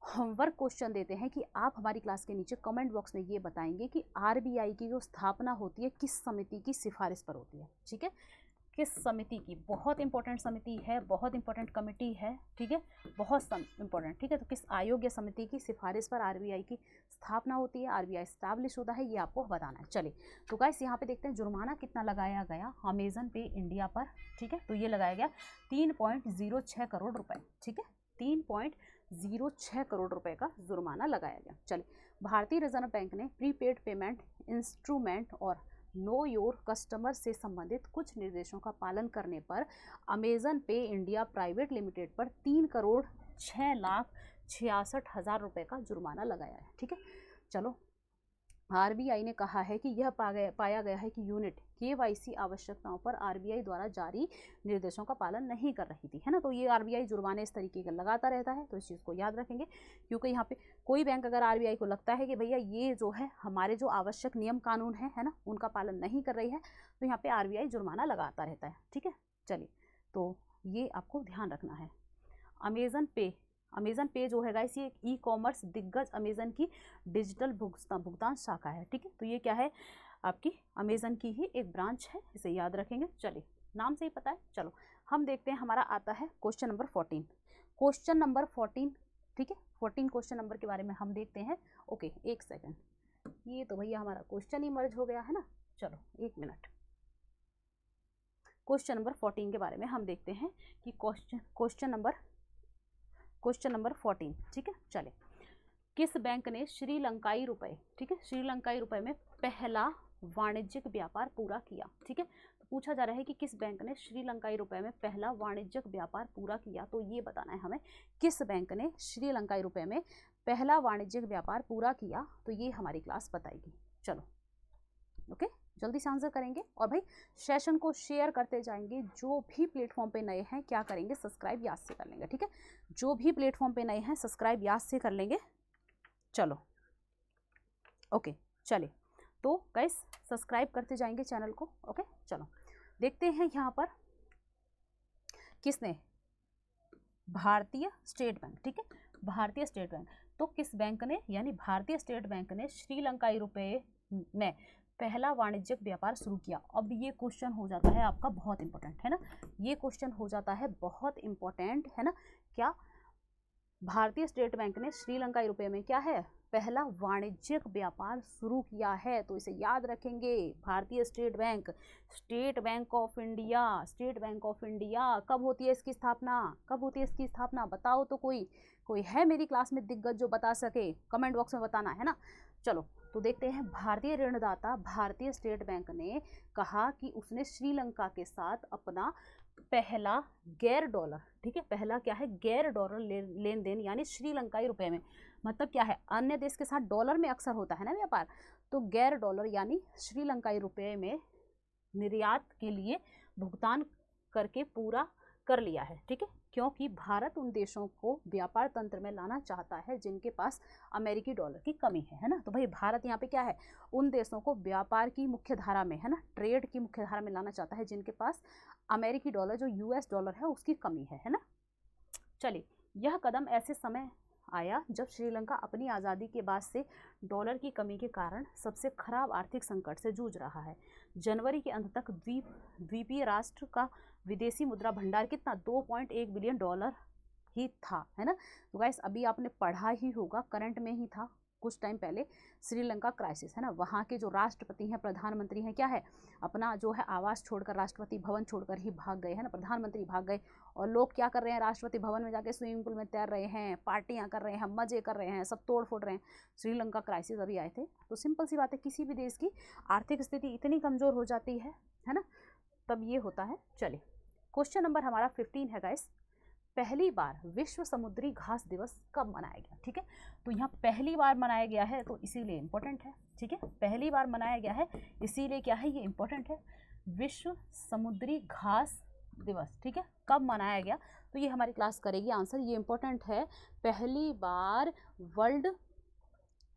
होमवर्क क्वेश्चन देते हैं कि आप हमारी क्लास के नीचे कमेंट बॉक्स में ये बताएंगे कि आरबीआई की जो स्थापना होती है किस समिति की सिफारिश पर होती है। ठीक है, किस समिति की, बहुत इंपॉर्टेंट समिति है, बहुत इंपॉर्टेंट कमेटी है। ठीक है, बहुत इंपॉर्टेंट। ठीक है, तो किस आयोग या समिति की सिफारिश पर आरबीआई की स्थापना होती है, आरबीआई स्टैब्लिश होता है, ये आपको बताना है। चलिए, तो गाइस यहाँ पे देखते हैं जुर्माना कितना लगाया गया अमेजन पे इंडिया पर। ठीक है, तो ये लगाया गया 3.06 करोड़ रुपए। ठीक है, 3.06 करोड़ रुपए का जुर्माना लगाया गया। चलिए, भारतीय रिजर्व बैंक ने प्रीपेड पेमेंट इंस्ट्रूमेंट और नो योर कस्टमर से संबंधित कुछ निर्देशों का पालन करने पर अमेजन पे इंडिया प्राइवेट लिमिटेड पर 3,06,66,000 रुपए का जुर्माना लगाया है। ठीक है, चलो, आरबीआई ने कहा है कि यह पाया गया है कि यूनिट केवाईसी आवश्यकताओं पर आरबीआई द्वारा जारी निर्देशों का पालन नहीं कर रही थी, है ना। तो ये आरबीआई जुर्माने इस तरीके का लगाता रहता है, तो इस चीज़ को याद रखेंगे, क्योंकि यहाँ पे कोई बैंक अगर आरबीआई को लगता है कि भैया ये जो है हमारे जो आवश्यक नियम कानून है ना, उनका पालन नहीं कर रही है, तो यहाँ पे आरबीआई जुर्माना लगाता रहता है। ठीक है, चलिए, तो ये आपको ध्यान रखना है। अमेजन पे जो है गाइस, ये ई कॉमर्स दिग्गज अमेजन की डिजिटल भुगतान शाखा है। ठीक है, तो ये क्या है, आपकी अमेजन की ही एक ब्रांच है, इसे याद रखेंगे। चलिए, नाम से ही पता है। चलो, हम देखते हैं, हमारा आता है क्वेश्चन नंबर 14। क्वेश्चन नंबर 14, ठीक है, 14 क्वेश्चन नंबर के बारे में हम देखते हैं। ओके, एक सेकेंड, ये तो भैया हमारा क्वेश्चन ही मर्ज हो गया है ना। चलो 1 मिनट, क्वेश्चन नंबर 14 के बारे में हम देखते हैं कि क्वेश्चन नंबर 14, ठीक है। चले, किस बैंक ने श्रीलंकाई रुपए, ठीक है, श्रीलंकाई रुपए में पहला वाणिज्यिक व्यापार पूरा किया, ठीक है। तो पूछा जा रहा है कि किस बैंक ने श्रीलंकाई रुपए में पहला वाणिज्यिक व्यापार पूरा किया, तो ये बताना है हमें किस बैंक ने श्रीलंकाई रुपए में पहला वाणिज्यिक व्यापार पूरा किया, तो ये हमारी क्लास बताएगी। चलो ओके, जल्दी से आंसर करेंगे और भाई सेशन को शेयर करते जाएंगे। जो भी प्लेटफॉर्म पे नए हैं क्या करेंगे, सब्सक्राइब याद से कर लेंगे, ठीक है। जो भी प्लेटफॉर्म पे नए हैं सब्सक्राइब याद से कर लेंगे। चलो ओके, चले तो गाइस सब्सक्राइब करते जाएंगे चैनल को। ओके चलो देखते हैं यहाँ पर किसने, भारतीय स्टेट बैंक, ठीक है, भारतीय स्टेट बैंक। तो किस बैंक ने, यानी भारतीय स्टेट बैंक ने श्रीलंकाई रुपए में पहला वाणिज्यिक व्यापार शुरू किया। अब ये क्वेश्चन हो जाता है आपका बहुत इंपॉर्टेंट, है ना, ये क्वेश्चन हो जाता है बहुत इंपॉर्टेंट, है ना। क्या भारतीय स्टेट बैंक ने श्रीलंकाई रुपए में क्या है, पहला वाणिज्यिक व्यापार शुरू किया है, तो इसे याद रखेंगे। भारतीय state bank, state bank of India, state bank of India कब होती है इसकी स्थापना, कब होती है इसकी स्थापना, बताओ तो कोई है मेरी क्लास में दिग्गज जो बता सके, कमेंट बॉक्स में बताना, है ना। चलो तो देखते हैं, भारतीय ऋणदाता भारतीय स्टेट बैंक ने कहा कि उसने श्रीलंका के साथ अपना पहला गैर डॉलर, ठीक है, पहला क्या है, गैर डॉलर लेन देन, यानी श्रीलंकाई रुपए में, मतलब क्या है, अन्य देश के साथ डॉलर में अक्सर होता है ना व्यापार, तो गैर डॉलर यानी श्रीलंकाई रुपए में निर्यात के लिए भुगतान करके पूरा कर लिया है, ठीक है। क्योंकि भारत उन देशों को व्यापार तंत्र में लाना चाहता है जिनके पास अमेरिकी डॉलर की कमी है ना। तो भाई भारत यहाँ पे क्या है, उन देशों को व्यापार की मुख्य धारा में, है ना, ट्रेड की मुख्य धारा में लाना चाहता है जिनके पास अमेरिकी डॉलर जो यूएस डॉलर है उसकी कमी है ना। चलिए, यह कदम ऐसे समय आया जब श्रीलंका अपनी आज़ादी के बाद से डॉलर की कमी के कारण सबसे खराब आर्थिक संकट से जूझ रहा है। जनवरी के अंत तक द्वीपीय राष्ट्र का विदेशी मुद्रा भंडार कितना, 2.1 बिलियन डॉलर ही था, है ना। तो गाइस अभी आपने पढ़ा ही होगा, करंट में ही था कुछ टाइम पहले, श्रीलंका क्राइसिस, है ना। वहाँ के जो राष्ट्रपति हैं, प्रधानमंत्री हैं, क्या है, अपना जो है आवास छोड़कर, राष्ट्रपति भवन छोड़कर ही भाग गए, है ना, प्रधानमंत्री भाग गए। और लोग क्या कर रहे हैं, राष्ट्रपति भवन में जाके स्विमिंग पूल में तैर रहे हैं, पार्टियां कर रहे हैं, मजे कर रहे हैं, सब तोड़ फोड़ रहे हैं। श्रीलंका क्राइसिस अभी आए थे, तो सिंपल सी बात है, किसी भी देश की आर्थिक स्थिति इतनी कमज़ोर हो जाती है ना, तब ये होता है। चलिए क्वेश्चन नंबर हमारा 15 है गाइस, पहली बार विश्व समुद्री घास दिवस कब मनाया गया, ठीक है। तो यहाँ पहली बार मनाया गया है तो इसीलिए इम्पोर्टेंट है, ठीक है, पहली बार मनाया गया है इसीलिए क्या है, ये इम्पोर्टेंट है, विश्व समुद्री घास दिवस, ठीक है, कब मनाया गया, तो ये हमारी क्लास करेगी आंसर, ये इम्पोर्टेंट है। पहली बार वर्ल्ड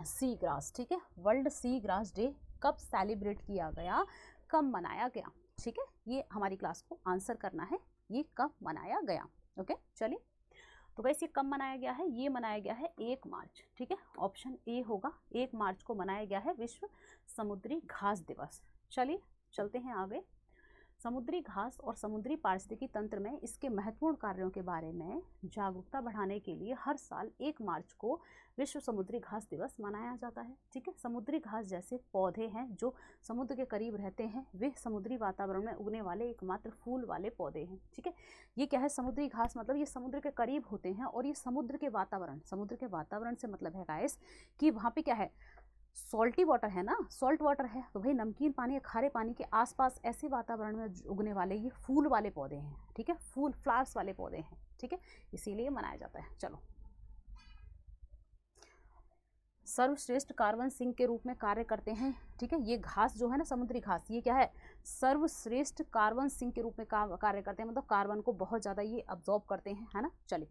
सी ग्रास, ठीक है, वर्ल्ड सी ग्रास डे कब सेलिब्रेट किया गया, कब मनाया गया, ठीक है, ये हमारी क्लास को आंसर करना है, ये कब मनाया गया। ओके चलिए, तो वैसे ये कब मनाया गया है, ये मनाया गया है 1 मार्च, ठीक है, ऑप्शन ए होगा, 1 मार्च को मनाया गया है विश्व समुद्री घास दिवस। चलिए चलते हैं आगे। समुद्री घास और समुद्री पारिस्थितिकी तंत्र में इसके महत्वपूर्ण कार्यों के बारे में जागरूकता बढ़ाने के लिए हर साल 1 मार्च को विश्व समुद्री घास दिवस मनाया जाता है, ठीक है। समुद्री घास जैसे पौधे हैं जो समुद्र के करीब रहते हैं, वे समुद्री वातावरण में उगने वाले एकमात्र फूल वाले पौधे हैं, ठीक है। ये क्या है, समुद्री घास मतलब ये समुद्र के करीब होते हैं और ये समुद्र के वातावरण से मतलब है गाइस कि वहाँ पे क्या है, सॉल्टी वाटर है ना, सॉल्ट वाटर है, तो भाई नमकीन पानी या खारे पानी के आसपास ऐसे वातावरण में उगने वाले ये फूल वाले पौधे हैं, ठीक है, फूल फ्लावर्स वाले पौधे हैं, ठीक है, इसीलिए मनाया जाता है। चलो, सर्वश्रेष्ठ कार्बन सिंक के रूप में कार्य करते हैं, ठीक है, ये घास जो है ना, समुद्री घास, ये क्या है, सर्वश्रेष्ठ कार्बन सिंक के रूप में कार्य करते हैं, मतलब कार्बन को बहुत ज़्यादा ये अब्जॉर्ब करते हैं, है ना। चलिए,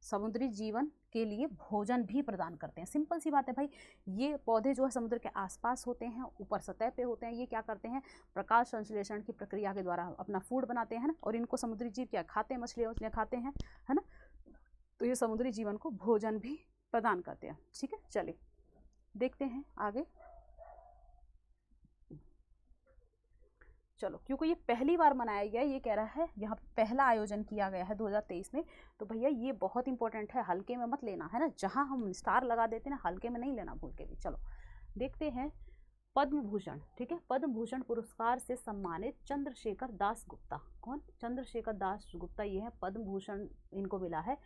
समुद्री जीवन के लिए भोजन भी प्रदान करते हैं, सिंपल सी बात है भाई, ये पौधे जो है समुद्र के आसपास होते हैं, ऊपर सतह पे होते हैं, ये क्या करते हैं, प्रकाश संश्लेषण की प्रक्रिया के द्वारा अपना फूड बनाते हैं ना, और इनको समुद्री जीव क्या खाते हैं, मछलियाँ खाते हैं, है ना, तो ये समुद्री जीवन को भोजन भी प्रदान करते हैं, ठीक है। चलिए देखते हैं आगे। चलो, क्योंकि ये पहली बार मनाया गया, ये कह रहा है यहाँ पहला आयोजन किया गया है 2023 में, तो भैया ये बहुत इंपॉर्टेंट है, हल्के में मत लेना, है ना, जहाँ हम स्टार लगा देते हैं ना, हल्के में नहीं लेना भूल के भी। चलो देखते हैं पद्म भूषण, ठीक है, पद्म भूषण पुरस्कार से सम्मानित चंद्रशेखर दास गुप्ता। कौन? चंद्रशेखर दास गुप्ता ये है, पद्म भूषण इनको मिला है,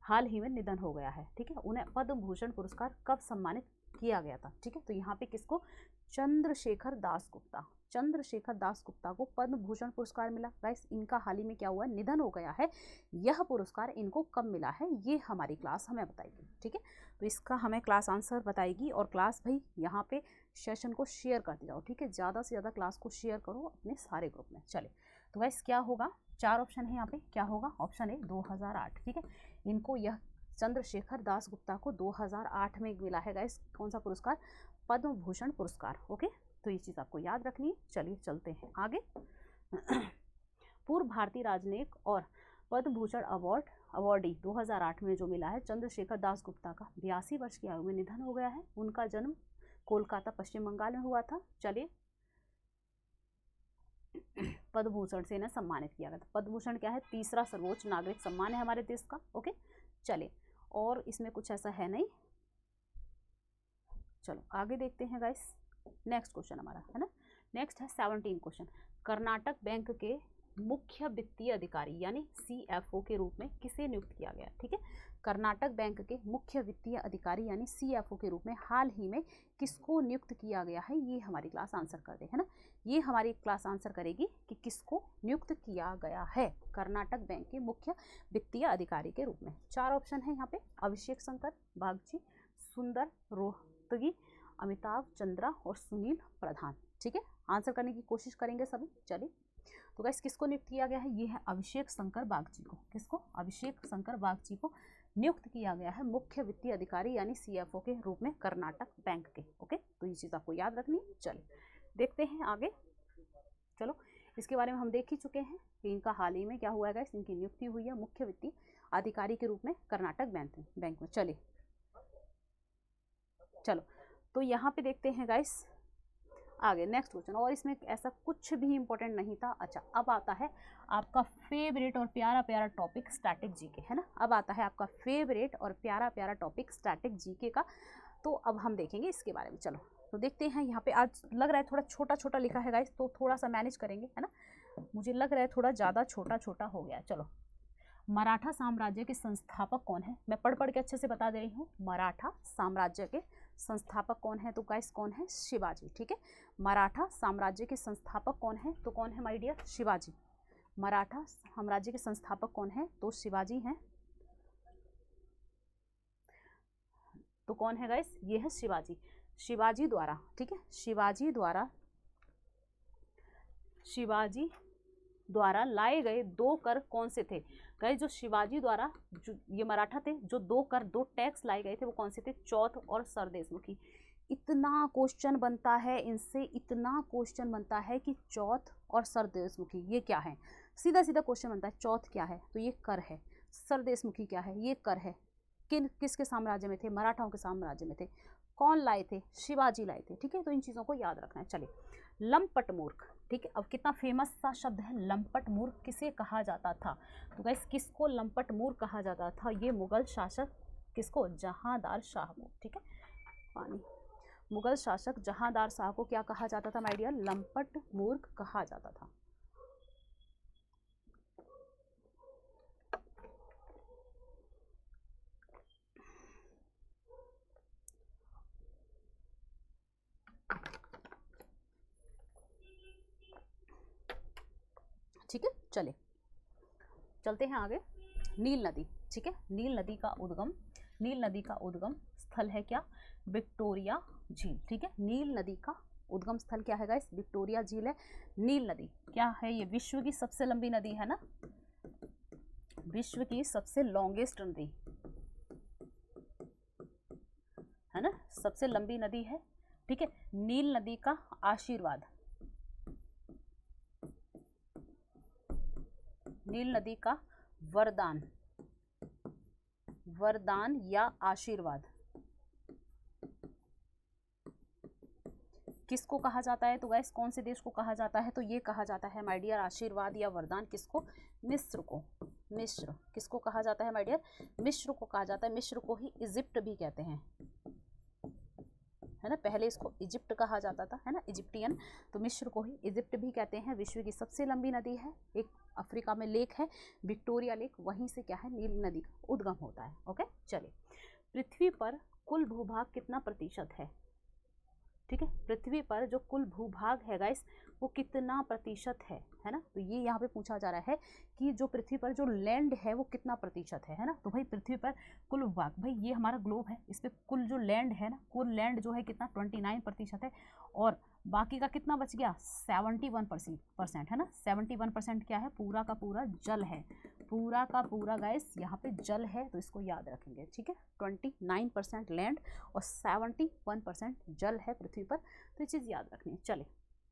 हाल ही में निधन हो गया है, ठीक है। उन्हें पद्म भूषण पुरस्कार कब सम्मानित किया गया था, ठीक है। तो यहाँ पे किसको? चंद्रशेखर दास गुप्ता, चंद्रशेखर दास गुप्ता को पद्म भूषण पुरस्कार मिला। गाइस इनका हाल ही में क्या हुआ? निधन हो गया है। यह पुरस्कार इनको कब मिला है ये हमारी क्लास हमें बताएगी, ठीक है। तो इसका हमें क्लास आंसर बताएगी। और क्लास भाई यहाँ पे सेशन को शेयर करते जाओ, ठीक है, ज़्यादा से ज़्यादा क्लास को शेयर करो अपने सारे ग्रुप में। चले तो गाइस क्या होगा? 4 ऑप्शन है यहाँ पे, क्या होगा? ऑप्शन ए 2008, ठीक है। इनको यह चंद्रशेखर दास गुप्ता को 2008 में मिला है गाइस, कौन सा पुरस्कार? पद्म भूषण पुरस्कार। ओके, तो ये चीज़ आपको याद रखनी है। चलिए चलते हैं आगे। पूर्व भारतीय राजनयिक और पद्म भूषण अवॉर्डी 2008 में जो मिला है चंद्रशेखर दास गुप्ता का 82 वर्ष की आयु में निधन हो गया है। उनका जन्म कोलकाता पश्चिम बंगाल में हुआ था। चलिए पद्म भूषण से इन्हें सम्मानित किया गया था। पद्म भूषण क्या है? तीसरा सर्वोच्च नागरिक सम्मान है हमारे देश का। ओके, चलिए, और इसमें कुछ ऐसा है नहीं। चलो आगे देखते हैं गाइस। नेक्स्ट क्वेश्चन हमारा है ना, नेक्स्ट है 17 क्वेश्चन। कर्नाटक बैंक के मुख्य वित्तीय अधिकारी यानी CFO के रूप में किसे नियुक्त किया गया? ठीक है, कर्नाटक बैंक के मुख्य वित्तीय अधिकारी यानी CFO के रूप में हाल ही में किसको नियुक्त किया गया है? ये हमारी क्लास आंसर कर दे, है ना। ये हमारी क्लास आंसर करेगी कि किसको नियुक्त किया गया है कर्नाटक बैंक के मुख्य वित्तीय अधिकारी के रूप में। 4 ऑप्शन है यहाँ पे, अभिषेक शंकर बागची, सुंदर रोहतगी, अमिताभ चंद्रा और सुनील प्रधान। ठीक है, आंसर करने की कोशिश करेंगे सभी। चलिए, तो गाइस किसको नियुक्त किया गया है? ये है अभिषेक शंकर बागची को। किसको? अभिषेक शंकर बागची को नियुक्त किया गया है मुख्य वित्तीय अधिकारी यानी CFO के रूप में कर्नाटक बैंक के। ओके, तो ये चीज़ आपको याद रखनी है। चलिए देखते हैं आगे। चलो, इसके बारे में हम देख ही चुके हैं कि इनका हाल ही में क्या हुआ है गाइस, इनकी नियुक्ति हुई है मुख्य वित्तीय अधिकारी के रूप में कर्नाटक बैंक में। चलिए चलो, तो यहाँ पे देखते हैं गाइस आगे नेक्स्ट क्वेश्चन। और इसमें ऐसा कुछ भी इंपॉर्टेंट नहीं था। अच्छा, अब आता है आपका फेवरेट और प्यारा प्यारा टॉपिक स्टैटिक जीके, है ना। अब आता है आपका फेवरेट और प्यारा प्यारा टॉपिक स्टैटिक जीके का। तो अब हम देखेंगे इसके बारे में। चलो तो देखते हैं। यहाँ पे आज लग रहा है थोड़ा छोटा छोटा लिखा है गाइस, तो थोड़ा सा मैनेज करेंगे, है ना। मुझे लग रहा है थोड़ा ज़्यादा छोटा छोटा हो गया। चलो, मराठा साम्राज्य के संस्थापक कौन है? मैं पढ़ के अच्छे से बता दे रही हूँ। मराठा साम्राज्य के संस्थापक कौन है? तो गाइस कौन है? शिवाजी। ठीक है, मराठा साम्राज्य के संस्थापक कौन है? तो कौन है माय डियर? शिवाजी। मराठा साम्राज्य के संस्थापक कौन है? तो शिवाजी हैं। तो कौन है गाइस? ये है शिवाजी। शिवाजी द्वारा, ठीक है, शिवाजी द्वारा लाए गए 2 कर कौन से थे? गाइस जो शिवाजी द्वारा जो ये मराठा थे, जो 2 कर 2 टैक्स लाए गए थे वो कौन से थे? चौथ और सरदेशमुखी। इतना क्वेश्चन बनता है इनसे, इतना क्वेश्चन बनता है कि चौथ और सरदेशमुखी ये क्या है। सीधा सीधा क्वेश्चन बनता है, चौथ क्या है? तो ये कर है। सरदेशमुखी क्या है? ये कर है। किसके साम्राज्य में थे? मराठाओं के साम्राज्य में थे। कौन लाए थे? शिवाजी लाए थे। ठीक है, तो इन चीज़ों को याद रखना है। चलिए, लंपट मूर्ख, ठीक है, अब कितना फेमस सा शब्द है लंपट मूर्ख। किसे कहा जाता था? तो गाइस किसको लंपट मूर्ख कहा जाता था? ये मुगल शासक किसको? जहांदार शाह को। ठीक है, पानी। मुगल शासक जहांदार शाह को क्या कहा जाता था माय डियर? लंपट मूर्ख कहा जाता था। ठीक है, चले चलते हैं आगे। नील नदी, ठीक है, नील नदी का उद्गम स्थल है क्या? विक्टोरिया झील। ठीक है, नील नदी का उद्गम स्थल क्या है गाइस? विक्टोरिया झील है। नील नदी क्या है? ये विश्व की सबसे लंबी नदी है ना, विश्व की सबसे लॉन्गेस्ट नदी है ना, सबसे लंबी नदी है। ठीक है, नील नदी का आशीर्वाद, नील नदी का वरदान या आशीर्वाद किसको कहा जाता है? तो गाइस कौन से देश को कहा जाता है? तो ये कहा जाता है माय डियर आशीर्वाद या वरदान किसको? मिस्र को। मिस्र किसको कहा जाता है माय डियर? मिस्र को कहा जाता है। मिस्र को ही इजिप्ट भी कहते हैं, है ना, पहले इसको इजिप्ट कहा जाता था, है ना, इजिप्टियन, तो मिस्र को ही इजिप्ट भी कहते हैं। विश्व की सबसे लंबी नदी है, एक अफ्रीका में लेक है विक्टोरिया लेक, वहीं से क्या है, नील नदी का उद्गम होता है। ओके, चलिए, पृथ्वी पर कुल भूभाग कितना प्रतिशत है? ठीक है, पृथ्वी पर जो कुल भूभाग है गाइस वो कितना प्रतिशत है ना, तो ये यहाँ पे पूछा जा रहा है कि जो पृथ्वी पर जो लैंड है वो कितना प्रतिशत है ना। तो भाई पृथ्वी पर कुल भूभाग, भाई ये हमारा ग्लोब है, इस पर कुल जो लैंड है ना, कुल लैंड जो है कितना 29% है, और बाकी का कितना बच गया 71% है ना। 71% क्या है, पूरा का पूरा जल है, पूरा का पूरा गाइस यहाँ पे जल है, तो इसको याद रखेंगे। ठीक है, 29% लैंड और 71% जल है पृथ्वी पर, तो ये चीज़ याद रखनी है। चले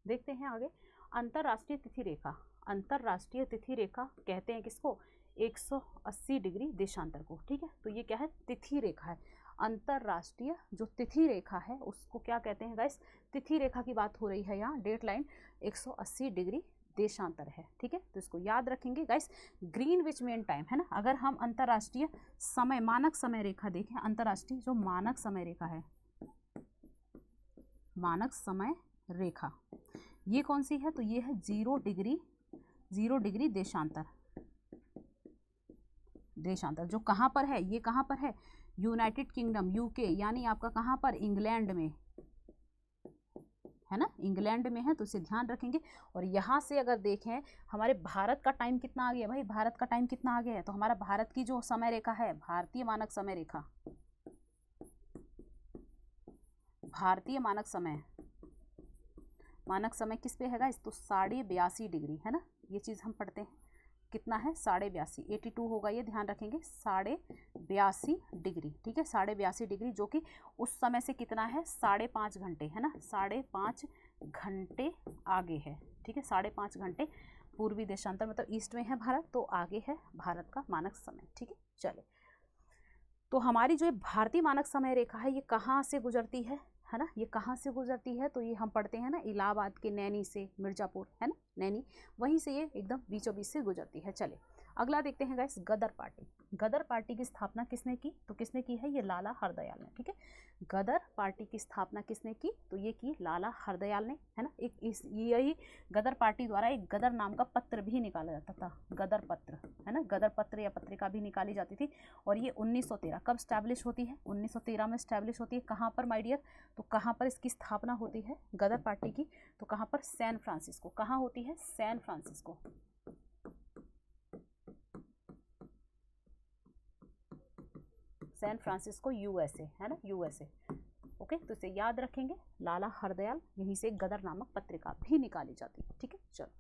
देखते हैं आगे, अंतर्राष्ट्रीय तिथि रेखा। अंतर्राष्ट्रीय तिथि रेखा कहते हैं किसको, 180 डिग्री देशांतर को। ठीक है, तो ये क्या है, तिथि रेखा है। अंतर्राष्ट्रीय जो तिथि रेखा है उसको क्या कहते हैं गाइस, तिथि रेखा की बात हो रही है यहाँ। डेट लाइन 180 डिग्री देशांतर है। ठीक है, तो इसको याद रखेंगे गाइस। ग्रीनविच मीन टाइम है ना, अगर हम अंतर्राष्ट्रीय समय मानक समय रेखा देखें, अंतर्राष्ट्रीय जो मानक समय रेखा है, मानक समय रेखा ये कौन सी है, तो ये है 0 डिग्री देशांतर। देशांतर जो कहाँ पर है, ये कहाँ पर है, यूनाइटेड किंगडम यूके, यानी आपका कहाँ पर, इंग्लैंड में है ना, इंग्लैंड में है, तो इसे ध्यान रखेंगे। और यहाँ से अगर देखें हमारे भारत का टाइम कितना आ गया, भाई भारत का टाइम कितना आ गया है, तो हमारा भारत की जो समय रेखा है, भारतीय मानक समय रेखा, भारतीय मानक समय किस पे हैगा, इस तो 82.5 डिग्री है ना, ये चीज़ हम पढ़ते हैं कितना है 82.5, 82 होगा ये, ध्यान रखेंगे 82.5 डिग्री। ठीक है, 82.5 डिग्री जो कि उस समय से कितना है 5.5 घंटे है ना, 5.5 घंटे आगे है। ठीक है, 5.5 घंटे पूर्वी देशांतर मतलब ईस्ट में है भारत, तो आगे है भारत का मानक समय। ठीक है, चले, तो हमारी जो भारतीय मानक समय रेखा है ये कहाँ से गुजरती है ना, ये कहाँ से गुजरती है, तो ये हम पढ़ते हैं ना इलाहाबाद के नैनी से, मिर्ज़ापुर है ना, नैनी, वहीं से ये एकदम बीचों बीच से गुजरती है। चले अगला देखते हैं गाइस, गदर पार्टी। गदर पार्टी की स्थापना किसने की, तो किसने की है, ये लाला हरदयाल ने। ठीक है, गदर पार्टी की स्थापना किसने की, तो ये की लाला हरदयाल ने, है ना। एक इस यही गदर पार्टी द्वारा एक गदर नाम का पत्र भी निकाला जाता था, गदर पत्र है ना, गदर पत्र या पत्रिका भी निकाली जाती थी। और ये 1913 कब स्टैब्लिश होती है, 1913 में स्टैब्लिश होती है। कहाँ पर माय डियर, तो कहाँ पर इसकी स्थापना होती है गदर पार्टी की, तो कहाँ पर, सैन फ्रांसिस्को। कहाँ होती है, San Francisco. San Francisco USA है ना, यूएसए। ओके, तो इसे याद रखेंगे, लाला हरदयाल, यहीं से गदर नामक पत्रिका भी निकाली जाती है। ठीक है, चलो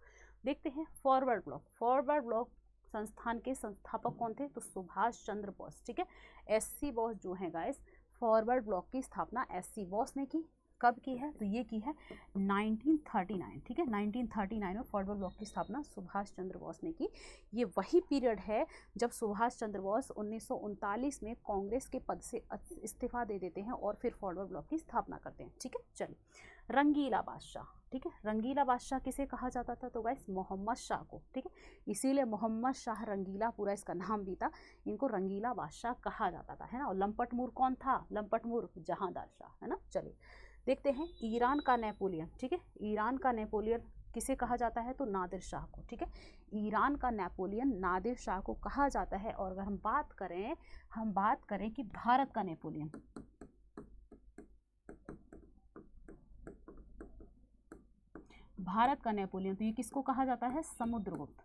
देखते हैं फॉरवर्ड ब्लॉक। फॉरवर्ड ब्लॉक संस्थान के संस्थापक कौन थे, तो सुभाष चंद्र बोस। ठीक है, एससी बोस जो है गाइस, फॉरवर्ड ब्लॉक की स्थापना एससी बोस ने की। कब की है, तो ये की है 1939। ठीक है, 1939 में फॉरवर्ड ब्लॉक की स्थापना सुभाष चंद्र बोस ने की। ये वही पीरियड है जब सुभाष चंद्र बोस 1939 में कांग्रेस के पद से इस्तीफा दे देते हैं और फिर फॉरवर्ड ब्लॉक की स्थापना करते हैं। ठीक है, चलिए, रंगीला बादशाह। ठीक है, रंगीला बादशाह किसे कहा जाता था, तो गाइस मोहम्मद शाह को। ठीक है, इसीलिए मोहम्मद शाह रंगीला पूरा इसका नाम भी था, इनको रंगीला बादशाह कहा जाता था, है ना। और लंपट मूर कौन था, लंपट मूर जहांदार शाह, है ना। चलिए देखते हैं ईरान का नेपोलियन। ठीक है, ईरान का नेपोलियन किसे कहा जाता है, तो नादिर शाह को। ठीक है, ईरान का नेपोलियन नादिर शाह को कहा जाता है। और अगर हम बात करें कि भारत का नेपोलियन, भारत का नेपोलियन, तो ये किसको कहा जाता है, समुद्रगुप्त।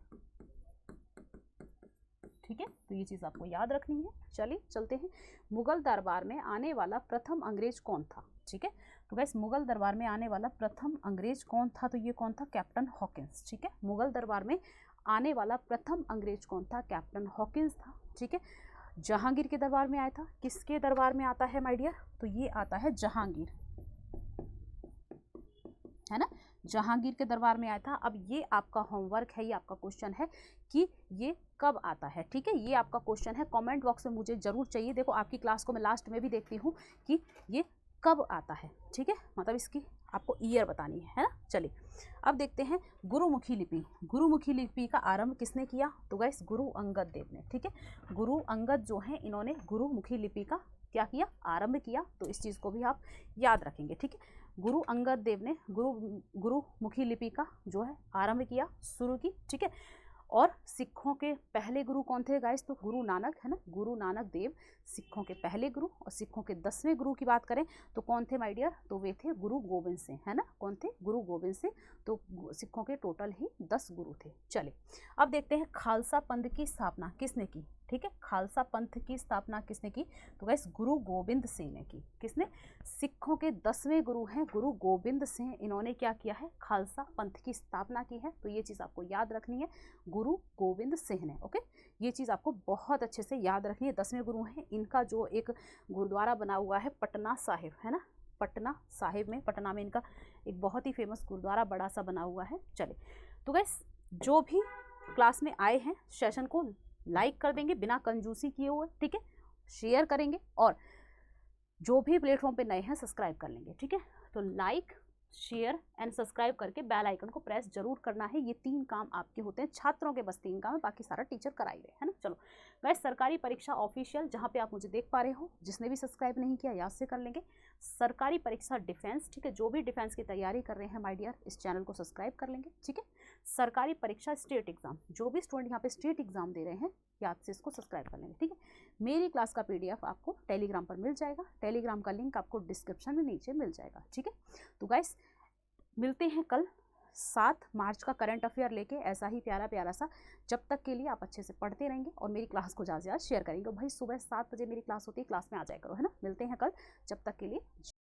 ठीक है, तो ये चीज़ आपको याद रखनी है। चलिए चलते हैं, मुगल दरबार में आने वाला प्रथम अंग्रेज कौन था। ठीक है, तो गाइस मुगल दरबार में आने वाला प्रथम अंग्रेज कौन था, तो ये कौन था, कैप्टन हॉकिंस। ठीक है, मुगल दरबार में आने वाला प्रथम अंग्रेज कौन था, कैप्टन हॉकिंस था। ठीक है, जहांगीर के दरबार में आया था। किसके दरबार में आता है माय डियर, तो ये आता है जहांगीर, है ना, जहांगीर के दरबार में आया था। अब ये आपका होमवर्क है, ये आपका क्वेश्चन है कि ये कब आता है। ठीक है, ये आपका क्वेश्चन है, कमेंट बॉक्स में मुझे जरूर चाहिए। देखो आपकी क्लास को मैं लास्ट में भी देखती हूँ कि ये कब आता है। ठीक है, मतलब इसकी आपको ईयर बतानी है ना। चलिए अब देखते हैं गुरुमुखी लिपि। गुरुमुखी लिपि का आरंभ किसने किया, तो गाइस गुरु अंगद देव ने। ठीक है, गुरु अंगद जो हैं इन्होंने गुरुमुखी लिपि का क्या किया, आरंभ किया। तो इस चीज़ को भी आप याद रखेंगे, ठीक है। गुरु अंगद देव ने गुरुमुखी लिपि का जो है आरंभ किया, शुरू की, ठीक है। और सिखों के पहले गुरु कौन थे गाइस, तो गुरु नानक, है ना, गुरु नानक देव सिखों के पहले गुरु। और सिखों के 10वें गुरु की बात करें तो कौन थे माय डियर, तो वे थे गुरु गोबिंद सिंह, है ना, कौन थे, गुरु गोबिंद सिंह। तो सिखों के टोटल ही 10 गुरु थे। चलिए अब देखते हैं खालसा पंथ की स्थापना किसने की, ठीक है। खालसा पंथ की स्थापना किसने की, तो गाइस गुरु गोबिंद सिंह ने की। किसने, सिखों के 10वें गुरु हैं गुरु गोबिंद सिंह, इन्होंने क्या किया है, खालसा पंथ की स्थापना की है। तो ये चीज़ आपको याद रखनी है, गुरु गोबिंद सिंह ने, ओके। ये चीज़ आपको बहुत अच्छे से याद रखनी है। 10वें गुरु हैं, इनका जो एक गुरुद्वारा बना हुआ है पटना साहिब, है ना, पटना साहिब में, पटना में इनका एक बहुत ही फेमस गुरुद्वारा बड़ा सा बना हुआ है। चले तो गाइस जो भी क्लास में आए हैं सेशन को लाइक कर देंगे बिना कंजूसी किए हुए, ठीक है, शेयर करेंगे, और जो भी प्लेटफॉर्म पे नए हैं सब्सक्राइब कर लेंगे, ठीक है। तो लाइक, शेयर एंड सब्सक्राइब करके बेल आइकन को प्रेस जरूर करना है। ये 3 काम आपके होते हैं, छात्रों के बस 3 काम है, बाकी सारा टीचर करा ही रहे, है ना। चलो गाइस, सरकारी परीक्षा ऑफिशियल जहाँ पे आप मुझे देख पा रहे हो, जिसने भी सब्सक्राइब नहीं किया याद से कर लेंगे। सरकारी परीक्षा डिफेंस, ठीक है, जो भी डिफेंस की तैयारी कर रहे हैं माय डियर, इस चैनल को सब्सक्राइब कर लेंगे, ठीक है। सरकारी परीक्षा स्टेट एग्जाम, जो भी स्टूडेंट यहाँ पे स्टेट एग्जाम दे रहे हैं याद से इसको सब्सक्राइब कर लेंगे, ठीक है। मेरी क्लास का PDF आपको टेलीग्राम पर मिल जाएगा, टेलीग्राम का लिंक आपको डिस्क्रिप्शन में नीचे मिल जाएगा, ठीक है। तो गाइस मिलते हैं कल 7 मार्च का करंट अफेयर लेके, ऐसा ही प्यारा प्यारा सा। जब तक के लिए आप अच्छे से पढ़ते रहेंगे और मेरी क्लास को ज़्यादा से ज़्यादा शेयर करेंगे। भाई सुबह 7 बजे मेरी क्लास होती है, क्लास में आ जाया करो, है ना। मिलते हैं कल, जब तक के लिए।